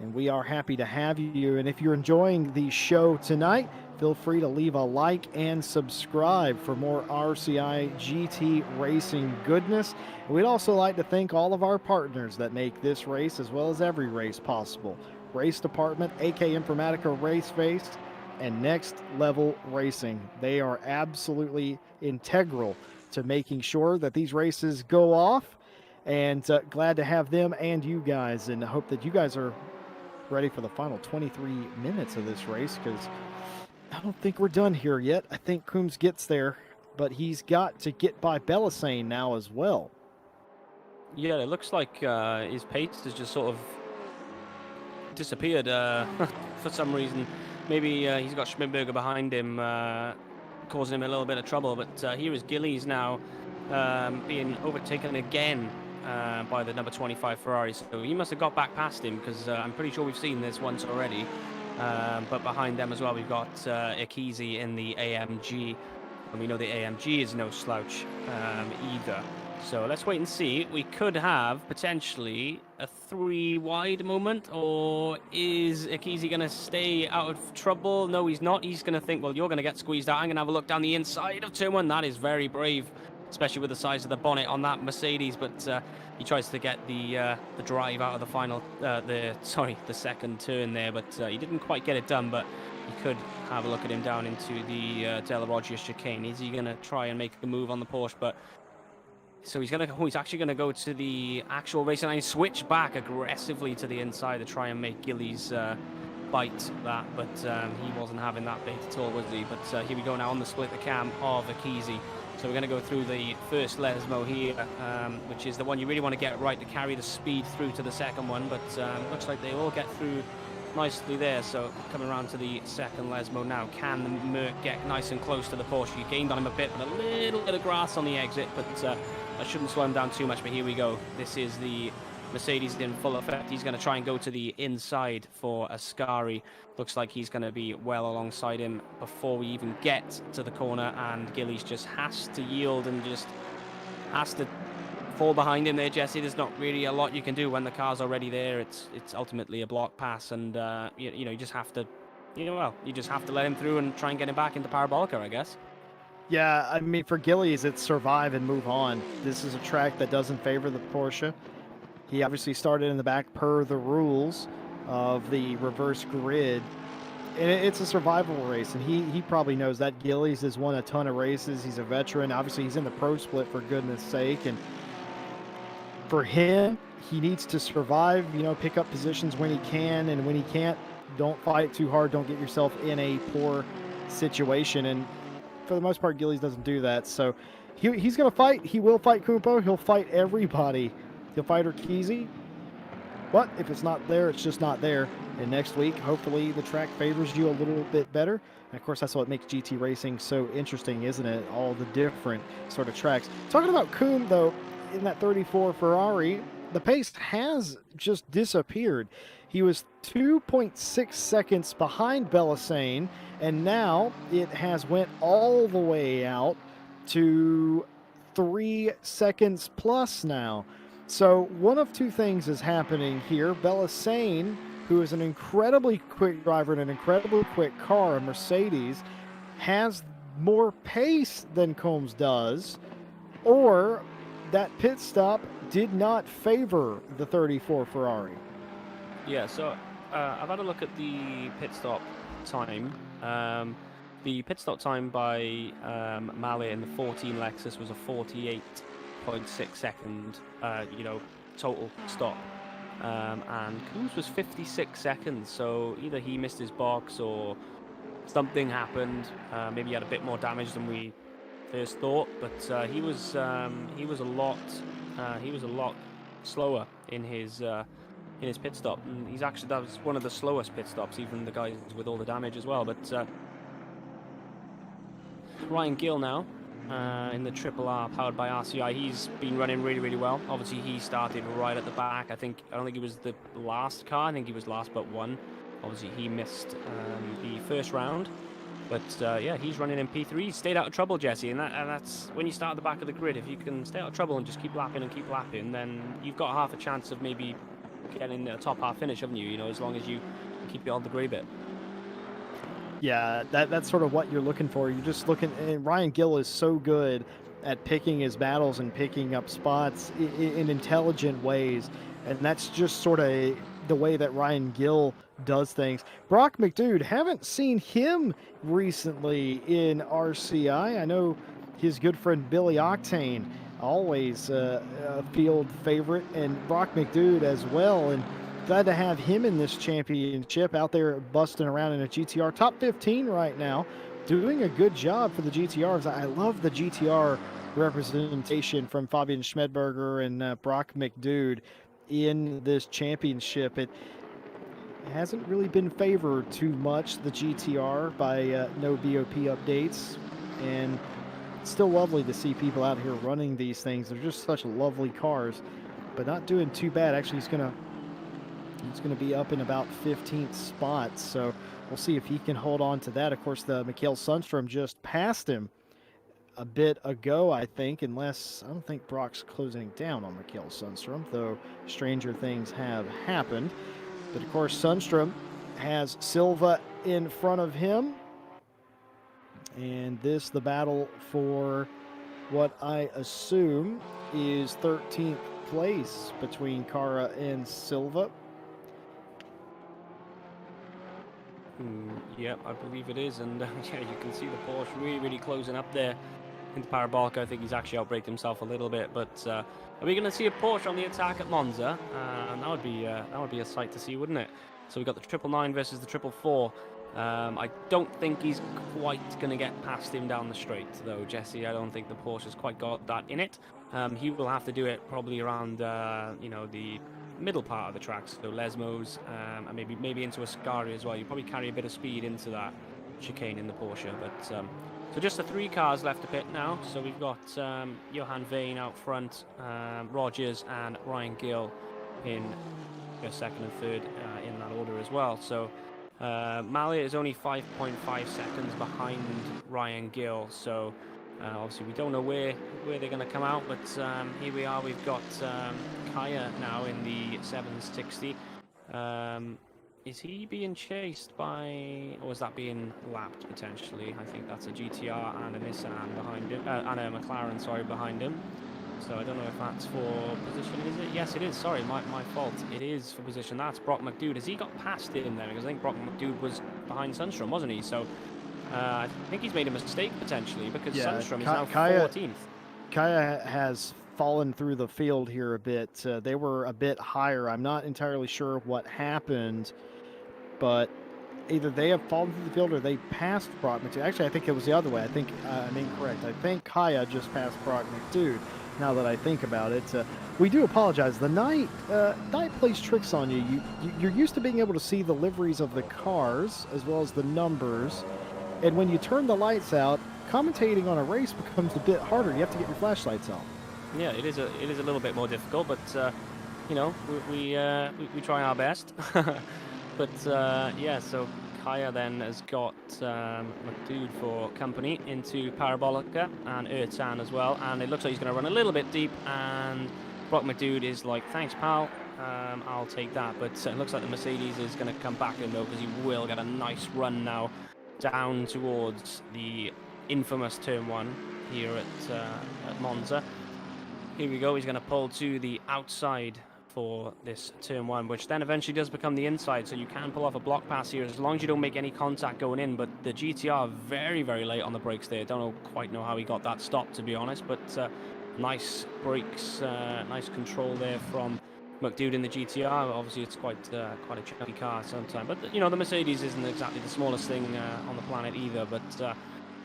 And we are happy to have you. And if you're enjoying the show tonight, feel free to leave a like and subscribe for more RCI GT racing goodness. And we'd also like to thank all of our partners that make this race, as well as every race, possible. Race Department, AK Informatica Race Face, and Next Level Racing. They are absolutely integral to making sure that these races go off, and glad to have them and you guys, and I hope that you guys are ready for the final 23 minutes of this race, because I don't think we're done here yet. I think Coombs gets there, but he's got to get by Belisane now as well. Yeah, it looks like his pace has just sort of disappeared for some reason. Maybe he's got Schmidberger behind him, causing him a little bit of trouble. But here is Gillies now being overtaken again by the number 25 Ferrari. So he must have got back past him, because I'm pretty sure we've seen this once already. But behind them as well, we've got Ikizi in the AMG. And we know the AMG is no slouch either. So let's wait and see. We could have potentially a 3 wide moment, or is Ikizi going to stay out of trouble? No, he's not. He's going to think, well, you're going to get squeezed out. I'm going to have a look down the inside of turn 1. That is very brave, especially with the size of the bonnet on that Mercedes. But he tries to get the drive out of the final, the second turn there, but he didn't quite get it done. But you could have a look at him down into the Della Roggia chicane. Is he going to try and make a move on the Porsche? But so he's actually going to go to the actual racing line, switch back aggressively to the inside to try and make Gillies bite that, but he wasn't having that bait at all, was he? But here we go now on the split the cam of Ikizi. So we're going to go through the first Lesmo here, which is the one you really want to get right to carry the speed through to the second one, but looks like they all get through nicely there. So coming around to the second Lesmo now. Can the Merc get nice and close to the Porsche? You gained on him a bit, but a little bit of grass on the exit, but that shouldn't slow him down too much. But here we go. This is the Mercedes in full effect. He's going to try and go to the inside for Ascari. Looks like he's going to be well alongside him before we even get to the corner, and Gillies just has to yield and just has to fall behind him there, Jesse. There's not really a lot you can do when the car's already there. It's ultimately a block pass, and you know, you just have to, you just have to let him through and try and get him back into Parabolica, I guess. Yeah, I mean, for Gillies, it's survive and move on. This is a track that doesn't favor the Porsche. He obviously started in the back per the rules of the reverse grid. And it's a survival race, and he probably knows that. Gillies has won a ton of races. He's a veteran. Obviously, he's in the pro split, for goodness sake. And for him, he needs to survive, pick up positions when he can. And when he can't, don't fight too hard. Don't get yourself in a poor situation. And for the most part, Gillies doesn't do that. So he's going to fight. He will fight Kumpo. He'll fight everybody. He'll fight Urquizy. But if it's not there, it's just not there. And next week, hopefully, the track favors you a little bit better. And of course, that's what makes GT racing so interesting, isn't it? All the different sort of tracks. Talking about Kuhn, though, in that 34 Ferrari, the pace has just disappeared. He was 2.6 seconds behind Belisane, and now it has went all the way out to 3 seconds plus now. So one of two things is happening here. Belisane, who is an incredibly quick driver and an incredibly quick car, a Mercedes, has more pace than Combs does, or that pit stop did not favor the 34 Ferrari. Yeah, so I've had a look at the pit stop time. The pit stop time by Mallet in the 14 Lexus was a 48.6 second, total stop. And Combs was 56 seconds, so either he missed his box or something happened. Maybe he had a bit more damage than we first thought, but he was a lot slower in his pit stop, and that was one of the slowest pit stops, even the guys with all the damage as well. But Ryan Gill now in the Triple R powered by RCI, he's been running really, really well. Obviously, he started right at the back. I don't think he was the last car. I think he was last but one. Obviously, he missed the first round. But yeah, he's running in P3. He's stayed out of trouble, Jesse, and that's when you start at the back of the grid. If you can stay out of trouble and just keep lapping, then you've got half a chance of maybe getting the top half finish, haven't you? You know, as long as you keep it on the grey bit. Yeah, that's sort of what you're looking for. You're just looking, and Ryan Gill is so good at picking his battles and picking up spots in intelligent ways, and that's just sort of the way that Ryan Gill does things. Brock McDude, haven't seen him recently in RCI. I know his good friend Billy Octane, always a field favorite, and Brock McDude as well, and glad to have him in this championship, out there busting around in a GTR. Top 15 right now, doing a good job for the GTRs. I love the GTR representation from Fabian Schmedberger and Brock McDude in this championship. It hasn't really been favored too much, the GTR, by no BOP updates, and it's still lovely to see people out here running these things. They're just such lovely cars, but not doing too bad. Actually, he's going to be up in about 15th spot, so we'll see if he can hold on to that. Of course, the Mikael Sundstrom just passed him a bit ago, I think, unless I don't think Brock's closing down on Mikael Sundstrom, though stranger things have happened. But of course, Sundstrom has Silva in front of him, and this the battle for what I assume is 13th place between Cara and Silva. Yep, I believe it is, and yeah, you can see the Porsche really, really closing up there into Parabolica. I think he's actually outbraked himself a little bit, but are we going to see a Porsche on the attack at Monza? That would be a sight to see, wouldn't it? So we've got the 999 versus the 444. I don't think he's quite going to get past him down the straight, though, Jesse. I don't think the Porsche has quite got that in it. He will have to do it probably around, the middle part of the track, so Lesmos, and maybe into Ascari as well. You probably carry a bit of speed into that chicane in the Porsche. But so just the 3 cars left to pit now. So we've got Johan Vane out front, Rogers and Ryan Gill in second and third in that order as well. So Mallet is only 5.5 seconds behind Ryan Gill, so obviously we don't know where they're going to come out, but here we are. We've got Kaya now in the 760. Is he being chased by, or is that being lapped potentially? I think that's a GTR and a Nissan behind him, and a McLaren, sorry, behind him. So I don't know if that's for position, is it? Yes, it is. Sorry, my fault. It is for position. That's Brock McDude. Has he got past him then? Because I think Brock McDude was behind Sundstrom, wasn't he? So I think he's made a mistake potentially, because Sundstrom is now 14th. Kaya has fallen through the field here a bit. They were a bit higher. I'm not entirely sure what happened, but either they have fallen through the field or they passed Brock McDude. Actually, I think it was the other way. I think I'm incorrect. I think Kaya just passed Brock McDude, now that I think about it. We do apologize. The night plays tricks on you. You're used to being able to see the liveries of the cars as well as the numbers, and when you turn the lights out, commentating on a race becomes a bit harder. You have to get your flashlights on. Yeah, it is a little bit more difficult, but you know, we try our best. But yeah, so Kaya then has got McDude for company into Parabolica and Ertan as well, and it looks like he's going to run a little bit deep, and Brock McDude is like, thanks pal, I'll take that. But it looks like the Mercedes is going to come back in though, because he will get a nice run now down towards the infamous turn 1 here at Monza. Here we go, he's going to pull to the outside for this turn 1, which then eventually does become the inside, so you can pull off a block pass here as long as you don't make any contact going in. But the GTR very, very late on the brakes there. Don't quite know how he got that stop, to be honest, but nice brakes, nice control there from McDude in the GTR. Obviously it's quite a chunky car sometimes, but you know, the Mercedes isn't exactly the smallest thing on the planet either. But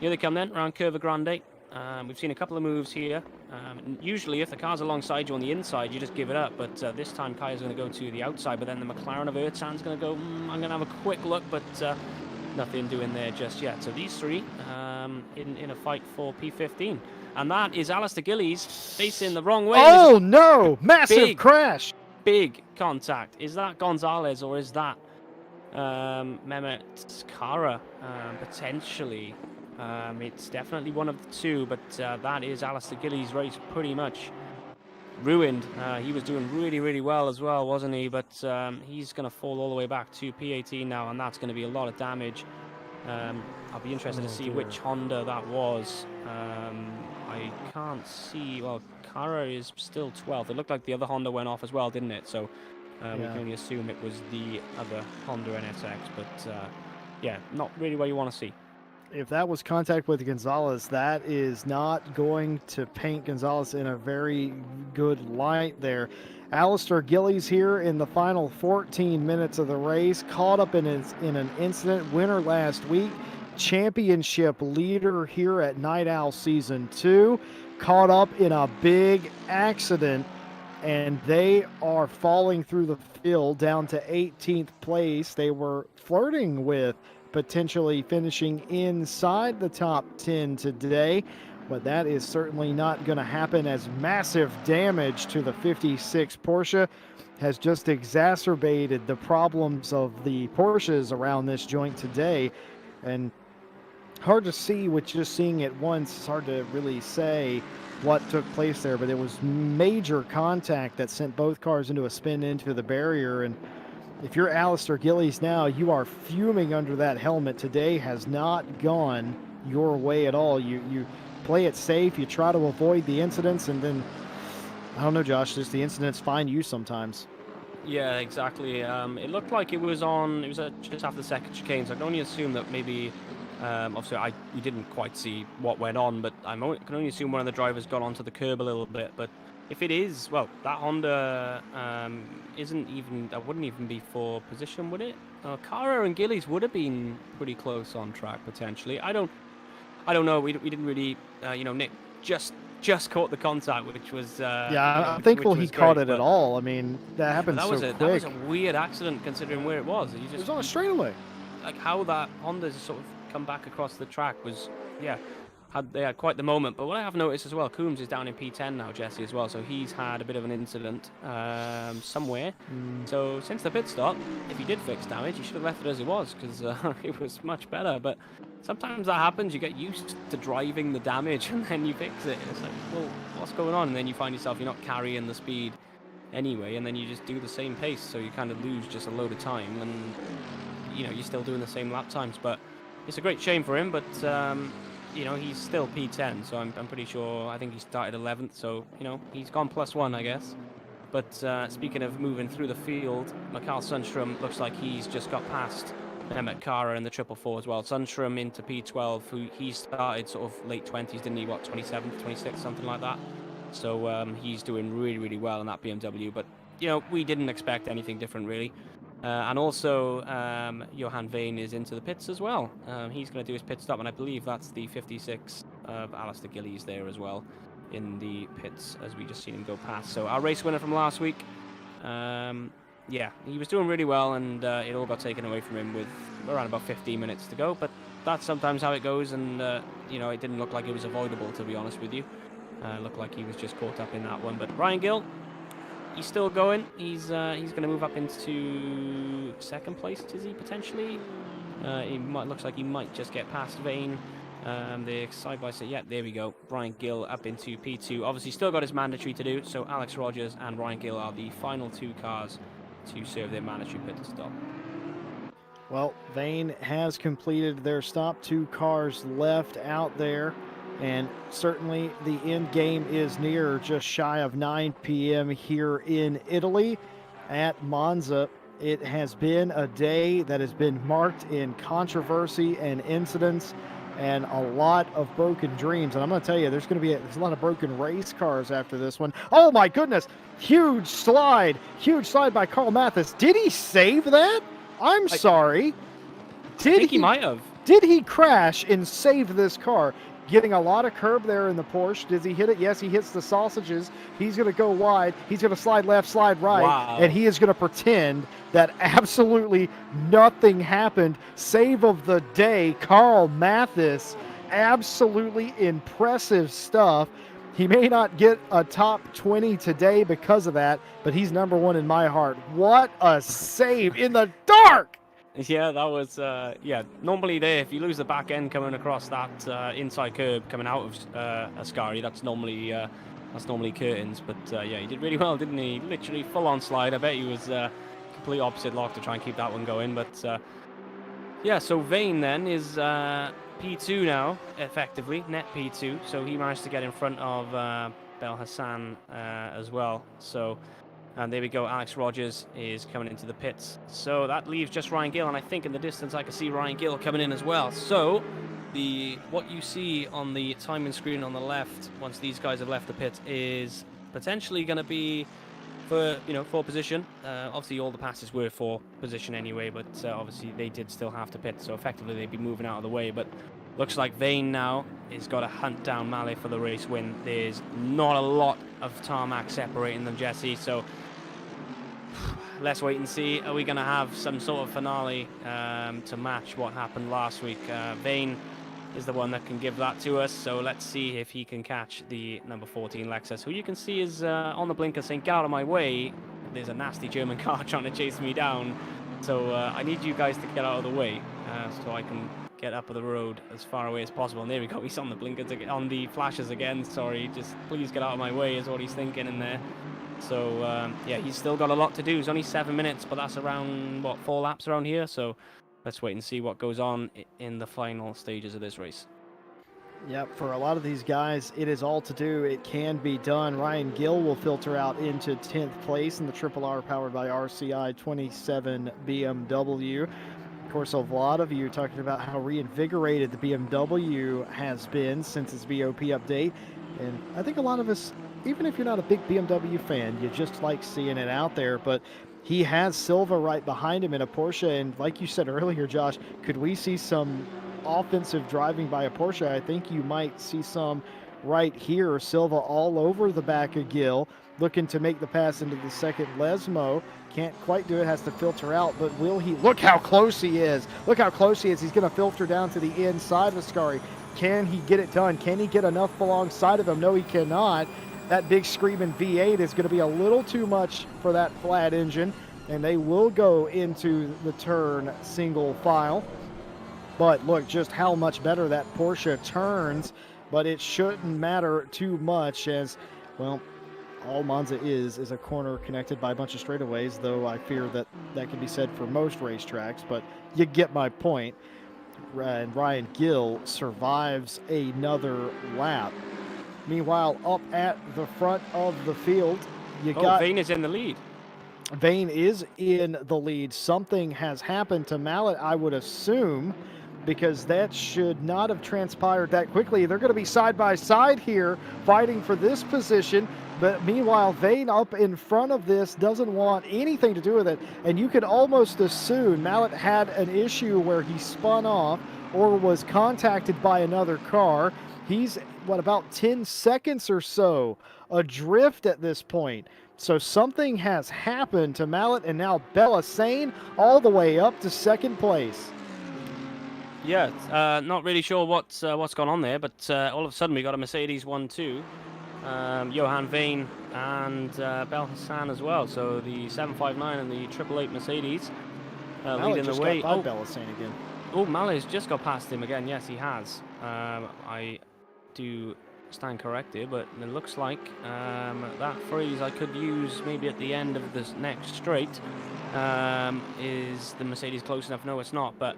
here they come then around Curva Grande. We've seen a couple of moves here. Usually if the car's alongside you on the inside, you just give it up, but this time Kaya's going to go to the outside, but then the McLaren of Ertan's going to go, I'm going to have a quick look, but nothing doing there just yet. So these three in a fight for P15. And that is Alistair Gillies facing the wrong way. Oh no! Massive crash! Big contact. Is that Gonzalez or is that Mehmet Kara potentially? It's definitely one of the two, but that is Alistair Gillies' race pretty much ruined. He was doing really, really well as well, wasn't he? But he's going to fall all the way back to P18 now, and that's going to be a lot of damage. I'll be interested to see which Honda that was. I can't see. Well, Kara is still 12th. It looked like the other Honda went off as well, didn't it? So we can only assume it was the other Honda NSX, but yeah, not really what you want to see. If that was contact with Gonzalez, that is not going to paint Gonzalez in a very good light there. Alistair Gillies here in the final 14 minutes of the race, caught up in an incident, winner last week, championship leader here at Night Owl Season 2, caught up in a big accident, and they are falling through the field down to 18th place. They were flirting with potentially finishing inside the top 10 today, but that is certainly not going to happen, as massive damage to the 56 Porsche has just exacerbated the problems of the Porsches around this joint today. And hard to see with just seeing it once. It's hard to really say what took place there, but it was major contact that sent both cars into a spin into the barrier. And if you're Alistair Gillies now, you are fuming under that helmet. Today has not gone your way at all. You play it safe, you try to avoid the incidents, and then, I don't know, Josh, just the incidents find you sometimes. Yeah, exactly. It looked like it was just after the second chicane, so I can only assume that maybe, obviously we didn't quite see what went on, but I can only assume one of the drivers got onto the curb a little bit. But if it is, well, that Honda wouldn't even be for position, would it? Kara and Gillies would have been pretty close on track potentially. I don't know. We didn't really, Nick just caught the contact, which was I'm thankful he caught it at all. I mean, that happened so quick. That was a weird accident considering where it was. It was on a straightaway. Like how that Honda sort of come back across the track was, they had quite the moment. But what I have noticed as well, Coombs is down in P10 now, Jesse, as well, so he's had a bit of an incident somewhere. So since the pit stop, if he did fix damage, he should have left it as it was, because it was much better. But sometimes that happens. You get used to driving the damage and then you fix it. It's like, well, what's going on? And then you find yourself, you're not carrying the speed anyway, and then you just do the same pace, so you kind of lose just a load of time, and you're still doing the same lap times. But it's a great shame for him, but he's still P10, so I'm pretty sure, I think he started 11th, so he's gone +1, I guess. But speaking of moving through the field, Mikael Sundstrom looks like he's just got past Mehmet Kara in the 444 as well. Sundstrom into P12, who he started sort of late 20s, didn't he? What, 27th, 26th, something like that. So he's doing really, really well in that BMW. But, we didn't expect anything different, really. And also, Johan Vane is into the pits as well. He's going to do his pit stop, and I believe that's the 56 of Alistair Gillies there as well in the pits, as we just seen him go past. So our race winner from last week, he was doing really well, and it all got taken away from him with around about 15 minutes to go. But that's sometimes how it goes, and it didn't look like it was avoidable, to be honest with you. Looked like he was just caught up in that one. But Ryan Gill, he's still going. He's going to move up into second place, is he, potentially? Looks like he might just get past Vane. The side by side, yeah, there we go. Ryan Gill up into P2. Obviously, still got his mandatory to do. So Alex Rogers and Ryan Gill are the final 2 cars to serve their mandatory pit stop. Well, Vane has completed their stop. 2 cars left out there. And certainly the end game is near, just shy of 9 p.m. here in Italy at Monza. It has been a day that has been marked in controversy and incidents and a lot of broken dreams. And I'm going to tell you, there's a lot of broken race cars after this one. Oh my goodness, huge slide by Carl Mathis. Did he save that? I'm sorry. I think he might have. Did he crash and save this car? Getting a lot of curb there in the Porsche. Does he hit it? Yes, he hits the sausages. He's going to go wide. He's going to slide left, slide right. Wow. And he is going to pretend that absolutely nothing happened. Save of the day, Carl Mathis. Absolutely impressive stuff. He may not get a top 20 today because of that, but he's number 1 in my heart. What a save in the dark! Yeah, that was, yeah, normally there, if you lose the back end coming across that inside curb coming out of Ascari, that's normally curtains. But yeah, he did really well, didn't he? Literally full-on slide. I bet he was complete opposite lock to try and keep that one going. But yeah, so Vane then is P2 now, effectively, net P2. So he managed to get in front of Bel Hassan as well. So... And there we go, Alex Rogers is coming into the pits. So that leaves just Ryan Gill, and I think in the distance I can see Ryan Gill coming in as well. So what you see on the timing screen on the left, once these guys have left the pit, is potentially going to be for, for position. Obviously all the passes were for position anyway, but obviously they did still have to pit, so effectively they'd be moving out of the way. But looks like Vane now has got to hunt down Mallet for the race win. There's not a lot of tarmac separating them, Jesse, so let's wait and see. Are we going to have some sort of finale to match what happened last week? Vane is the one that can give that to us, so let's see if he can catch the number 14 Lexus, who you can see is on the blinker saying, "Get out of my way." There's a nasty German car trying to chase me down, so I need you guys to get out of the way so I can get up the road as far away as possible. And there we go, he's on the blinkers, on the flashes again. Sorry, just please get out of my way is what he's thinking in there. So yeah, he's still got a lot to do. It's only 7 minutes, but that's around, what, 4 laps around here. So let's wait and see what goes on in the final stages of this race. Yep, for a lot of these guys, it is all to do. It can be done. Ryan Gill will filter out into 10th place in the Triple R powered by RCI 27 BMW. Of course, a lot of you are talking about how reinvigorated the BMW has been since its BOP update. And I think a lot of us, even if you're not a big BMW fan, you just like seeing it out there. But he has Silva right behind him in a Porsche. And like you said earlier, Josh, could we see some offensive driving by a Porsche? I think you might see some right here. Silva all over the back of Gill, looking to make the pass into the second Lesmo. Can't quite do it, has to filter out, but will he? Look how close he is. Look how close he is. He's going to filter down to the inside of Ascari. Can he get it done? Can he get enough alongside of him? No, he cannot. That big screaming V8 is going to be a little too much for that flat engine, and they will go into the turn single file. But look just how much better that Porsche turns, but it shouldn't matter too much as, well, all Monza is a corner connected by a bunch of straightaways, though I fear that that can be said for most racetracks, but you get my point. And Ryan Gill survives another lap. Meanwhile, up at the front of the field, you got... Vane is in the lead. Vane is in the lead. Something has happened to Mallet, I would assume, because that should not have transpired that quickly. They're going to be side by side here, fighting for this position. But meanwhile, Vane up in front of this doesn't want anything to do with it. And you could almost assume Mallet had an issue where he spun off or was contacted by another car. He's, what, about 10 seconds or so adrift at this point. So something has happened to Mallet, and now Bella Sane all the way up to second place. Yeah, not really sure what's gone on there, but all of a sudden we got a Mercedes 1-2. Johan Vane and Bel Hassan as well. So the 759 and the 888 Mercedes leading the just way. got by Bellasane again. Oh, Mallet's just got past him again. Yes, he has. I do stand corrected, but it looks like that phrase I could use maybe at the end of this next straight. Is the Mercedes close enough? No, it's not. But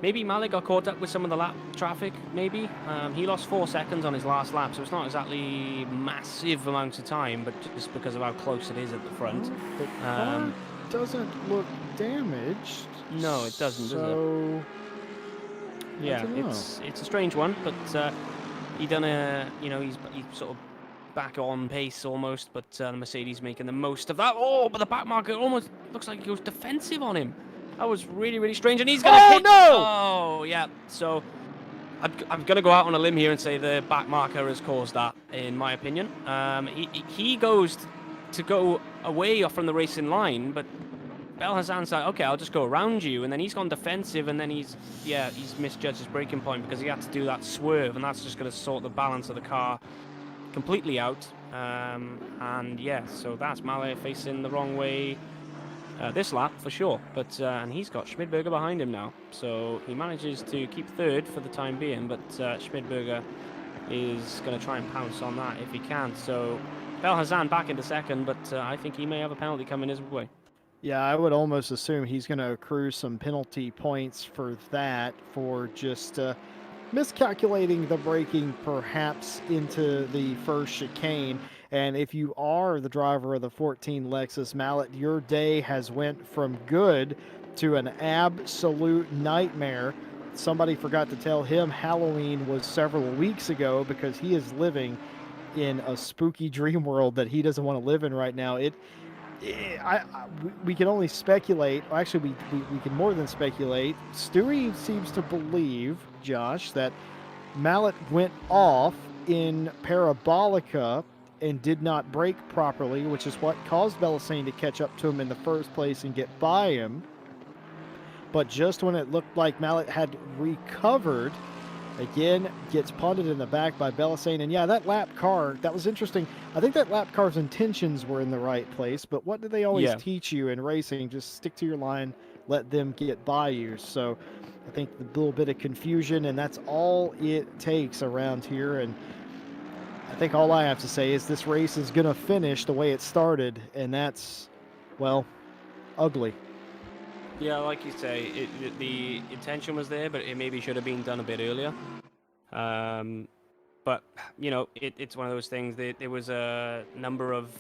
maybe Mallet got caught up with some of the lap traffic, maybe. He lost 4 seconds on his last lap, so it's not exactly massive amounts of time, but just because of how close it is at the front. The car doesn't look damaged. No, it doesn't, does it? Yeah, it's a strange one, but he done he's sort of back on pace almost, but the Mercedes making the most of that. Oh, but the back marker almost looks like he was defensive on him. That was really, really strange, and he's gonna hit. No! Oh, yeah. So I'm gonna go out on a limb here and say the back marker has caused that, in my opinion. He goes to go away from the racing line, but Bel Hassan's like, okay, I'll just go around you, and then he's gone defensive, and then he's misjudged his braking point because he had to do that swerve, and that's just going to sort the balance of the car completely out. And yeah, so that's Mallet facing the wrong way this lap for sure. But and he's got Schmidberger behind him now, so he manages to keep third for the time being. But Schmidberger is going to try and pounce on that if he can. So Bel Hassan back into second, but I think he may have a penalty coming his way. Yeah, I would almost assume he's going to accrue some penalty points for that, for just miscalculating the braking perhaps into the first chicane. And if you are the driver of the 14 Lexus, Mallet, your day has went from good to an absolute nightmare. Somebody forgot to tell him Halloween was several weeks ago, because he is living in a spooky dream world that he doesn't want to live in right now. We can only speculate. Actually, we can more than speculate. Stewie seems to believe, Josh, that Mallet went off in Parabolica and did not brake properly, which is what caused Bellasane to catch up to him in the first place and get by him. But just when it looked like Mallet had recovered, again, gets punted in the back by Bellasane. And yeah, that lap car, that was interesting. I think that lap car's intentions were in the right place, but what do they always teach you in racing? Just stick to your line, let them get by you. So I think a little bit of confusion, and that's all it takes around here. And I think all I have to say is this race is going to finish the way it started, and that's, well, ugly. Yeah, like you say, the intention was there, but it maybe should have been done a bit earlier. But, it's one of those things. There was a number of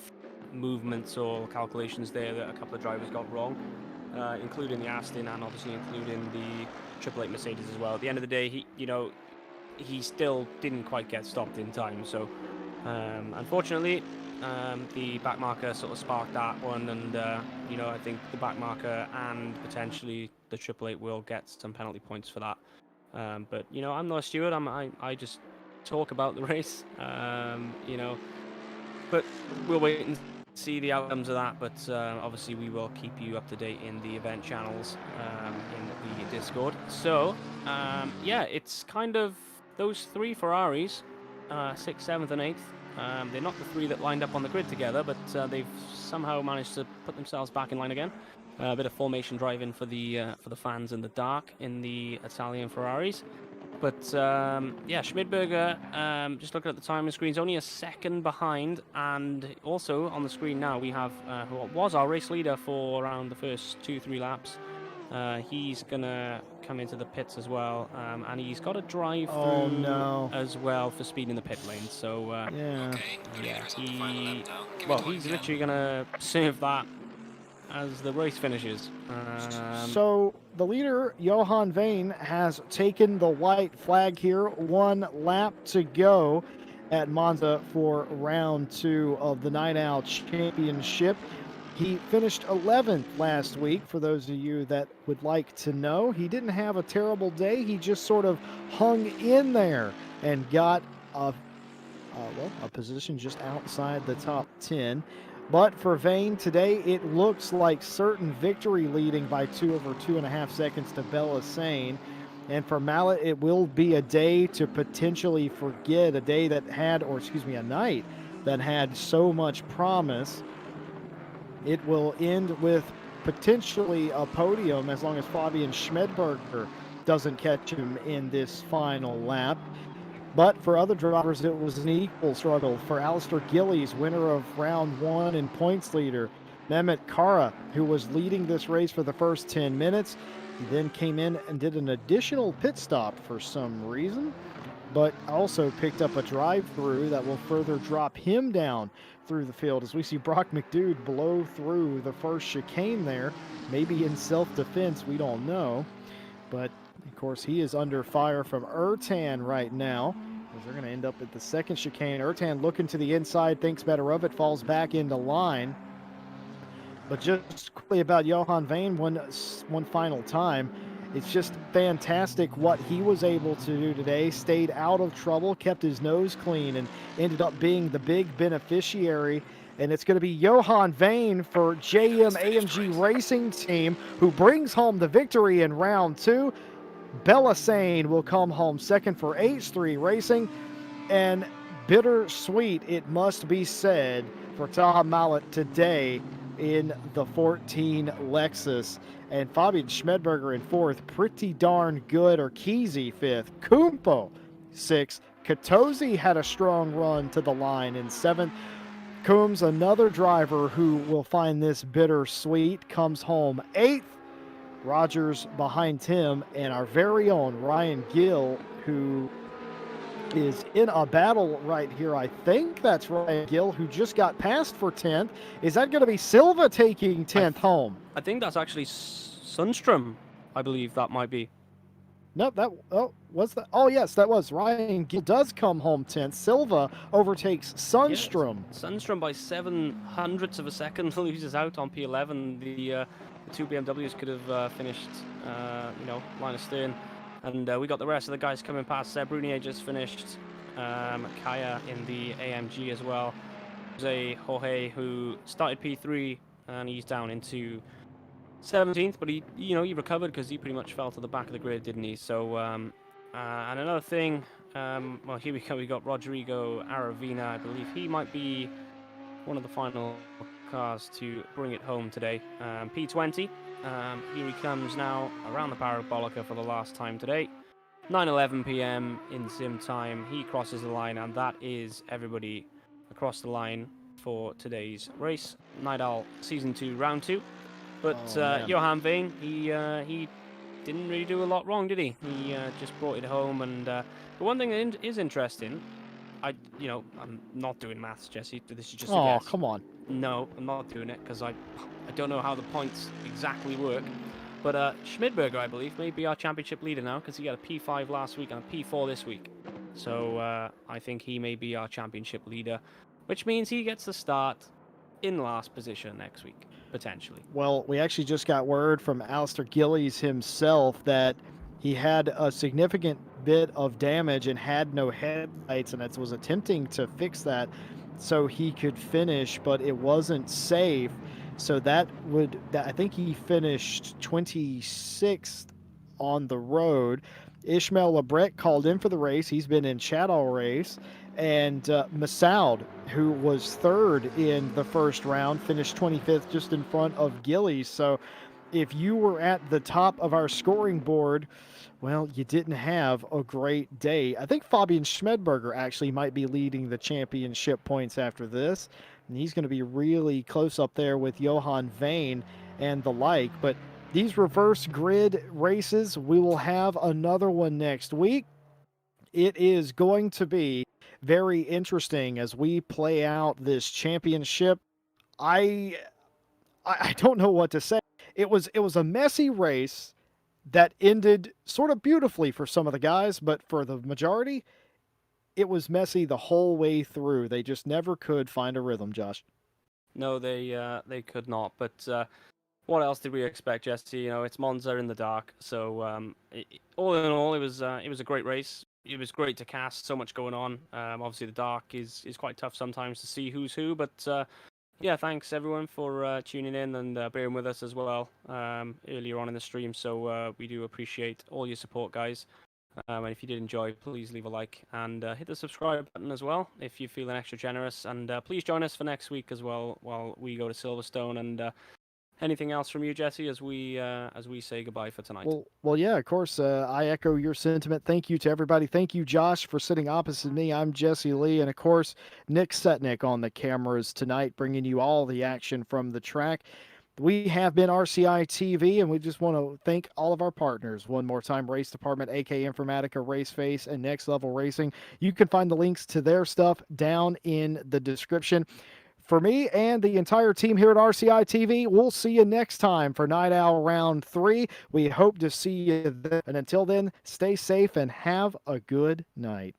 movements or calculations there that a couple of drivers got wrong, including the Aston and obviously including the 888 Mercedes as well. At the end of the day, he still didn't quite get stopped in time. So, unfortunately, the back marker sort of sparked that one, and I think the back marker and potentially the 888 will get some penalty points for that. But I'm not a steward. I just talk about the race. But we'll wait and see the outcomes of that. But obviously we will keep you up to date in the event channels in the Discord. So it's kind of those three Ferraris, 6th, 7th, and 8th. They're not the three that lined up on the grid together, but they've somehow managed to put themselves back in line again. A bit of formation driving for the fans in the dark in the Italian Ferraris. But Schmidberger, just looking at the timing screens, only a second behind, and also on the screen now we have who was our race leader for around the first 2-3 laps. He's gonna come into the pits as well, and he's got a drive through as well for speed in the pit lane. So he's literally gonna serve that as the race finishes. So the leader, Johan Vane, has taken the white flag here. 1 lap to go at Monza for round 2 of the Night Owl Championship. He finished 11th last week, for those of you that would like to know. He didn't have a terrible day. He just sort of hung in there and got a position just outside the top 10. But for Vane today, it looks like certain victory, leading by 2.5 seconds to Bellasane. And for Mallet, it will be a day to potentially forget, a night that had so much promise. It will end with potentially a podium as long as Fabian Schmidberger doesn't catch him in this final lap. But for other drivers, it was an equal struggle. For Alistair Gillies, winner of round 1 and points leader, Mehmet Kara, who was leading this race for the first 10 minutes, he then came in and did an additional pit stop for some reason, but also picked up a drive-through that will further drop him down through the field as we see Brock McDude blow through the first chicane there, maybe in self-defense, we don't know. But, of course, he is under fire from Ertan right now, as they're going to end up at the second chicane. Ertan looking to the inside, thinks better of it, falls back into line. But just quickly about Johan Veen one final time, it's just fantastic what he was able to do today. Stayed out of trouble, kept his nose clean, and ended up being the big beneficiary. And it's going to be Johan Veen for JM AMG Racing Team, who brings home the victory in round 2. Bella Sane will come home second for H3 Racing. And bittersweet, it must be said, for Taha Mallet today in the 14 Lexus. And Fabian Schmidberger in 4th, pretty darn good. Urquizy 5th, Kumpo 6th. Katosi had a strong run to the line in 7th. Coombs, another driver who will find this bittersweet, comes home 8th. Rogers behind him, and our very own Ryan Gill, who is in a battle right here. I think that's Ryan Gill, who just got passed for 10th. Is that going to be Silva taking 10th home? I think that's actually Sundstrom, I believe that might be. No, was that? Oh, yes, that was. Ryan Gill does come home 10th. Silva overtakes Sundstrom. Yes. Sundstrom by 0.07 of a second loses out on P11. The two BMWs could have finished, line of stern. And we got the rest of the guys coming past. Seb Brunier just finished. Kaya in the AMG as well. Jorge, who started P3, and he's down into 17th, but he recovered because he pretty much fell to the back of the grid, didn't he? So, and another thing, well, here we go. We got Rodrigo Aravina. I believe he might be one of the final cars to bring it home today. P20. Here he comes now around the Parabolica for the last time today. 9:11 p.m. in sim time. He crosses the line, and that is everybody across the line for today's race. Nidal Season 2, Round 2. But Johan Veen, he didn't really do a lot wrong, did he? He just brought it home. And but one thing that is interesting, I'm not doing maths, Jesse. This is just a guess. Oh, come on. No, I'm not doing it because I don't know how the points exactly work. But Schmidberger, I believe, may be our championship leader now because he got a P5 last week and a P4 this week. So I think he may be our championship leader, which means he gets to start in last position next week, potentially. Well, we actually just got word from Alistair Gillies himself that he had a significant bit of damage and had no headlights, and was attempting to fix that so he could finish, but it wasn't safe. So I think he finished 26th on the road. Ishmael Lebret called in for the race. He's been in Shadow Race. And Massoud, who was 3rd in the first round, finished 25th just in front of Gillies. So if you were at the top of our scoring board, well, you didn't have a great day. I think Fabian Schmidberger actually might be leading the championship points after this. And he's going to be really close up there with Johan Veen and the like. But these reverse grid races, we will have another one next week. It is going to be very interesting as we play out this championship. I don't know what to say. It was a messy race that ended sort of beautifully for some of the guys, but for the majority, it was messy the whole way through. They just never could find a rhythm, Josh. No, they could not. But what else did we expect, Jesse? It's Monza in the dark. So all in all, it was a great race. It was great to cast. So much going on. Obviously, the dark is quite tough sometimes to see who's who. But yeah, thanks everyone for tuning in and bearing with us as well earlier on in the stream. So we do appreciate all your support, guys. And if you did enjoy, please leave a like and hit the subscribe button as well if you're feeling extra generous. And please join us for next week as well while we go to Silverstone. And anything else from you, Jesse, as we say goodbye for tonight? Well, yeah, of course. I echo your sentiment. Thank you to everybody. Thank you, Josh, for sitting opposite me. I'm Jesse Lee, and of course, Nick Setnick on the cameras tonight, bringing you all the action from the track. We have been RCI TV, and we just want to thank all of our partners one more time: Race Department, AK Informatica, Raceface, and Next Level Racing. You can find the links to their stuff down in the description. For me and the entire team here at RCI TV, we'll see you next time for Night Owl Round 3. We hope to see you then. And until then, stay safe and have a good night.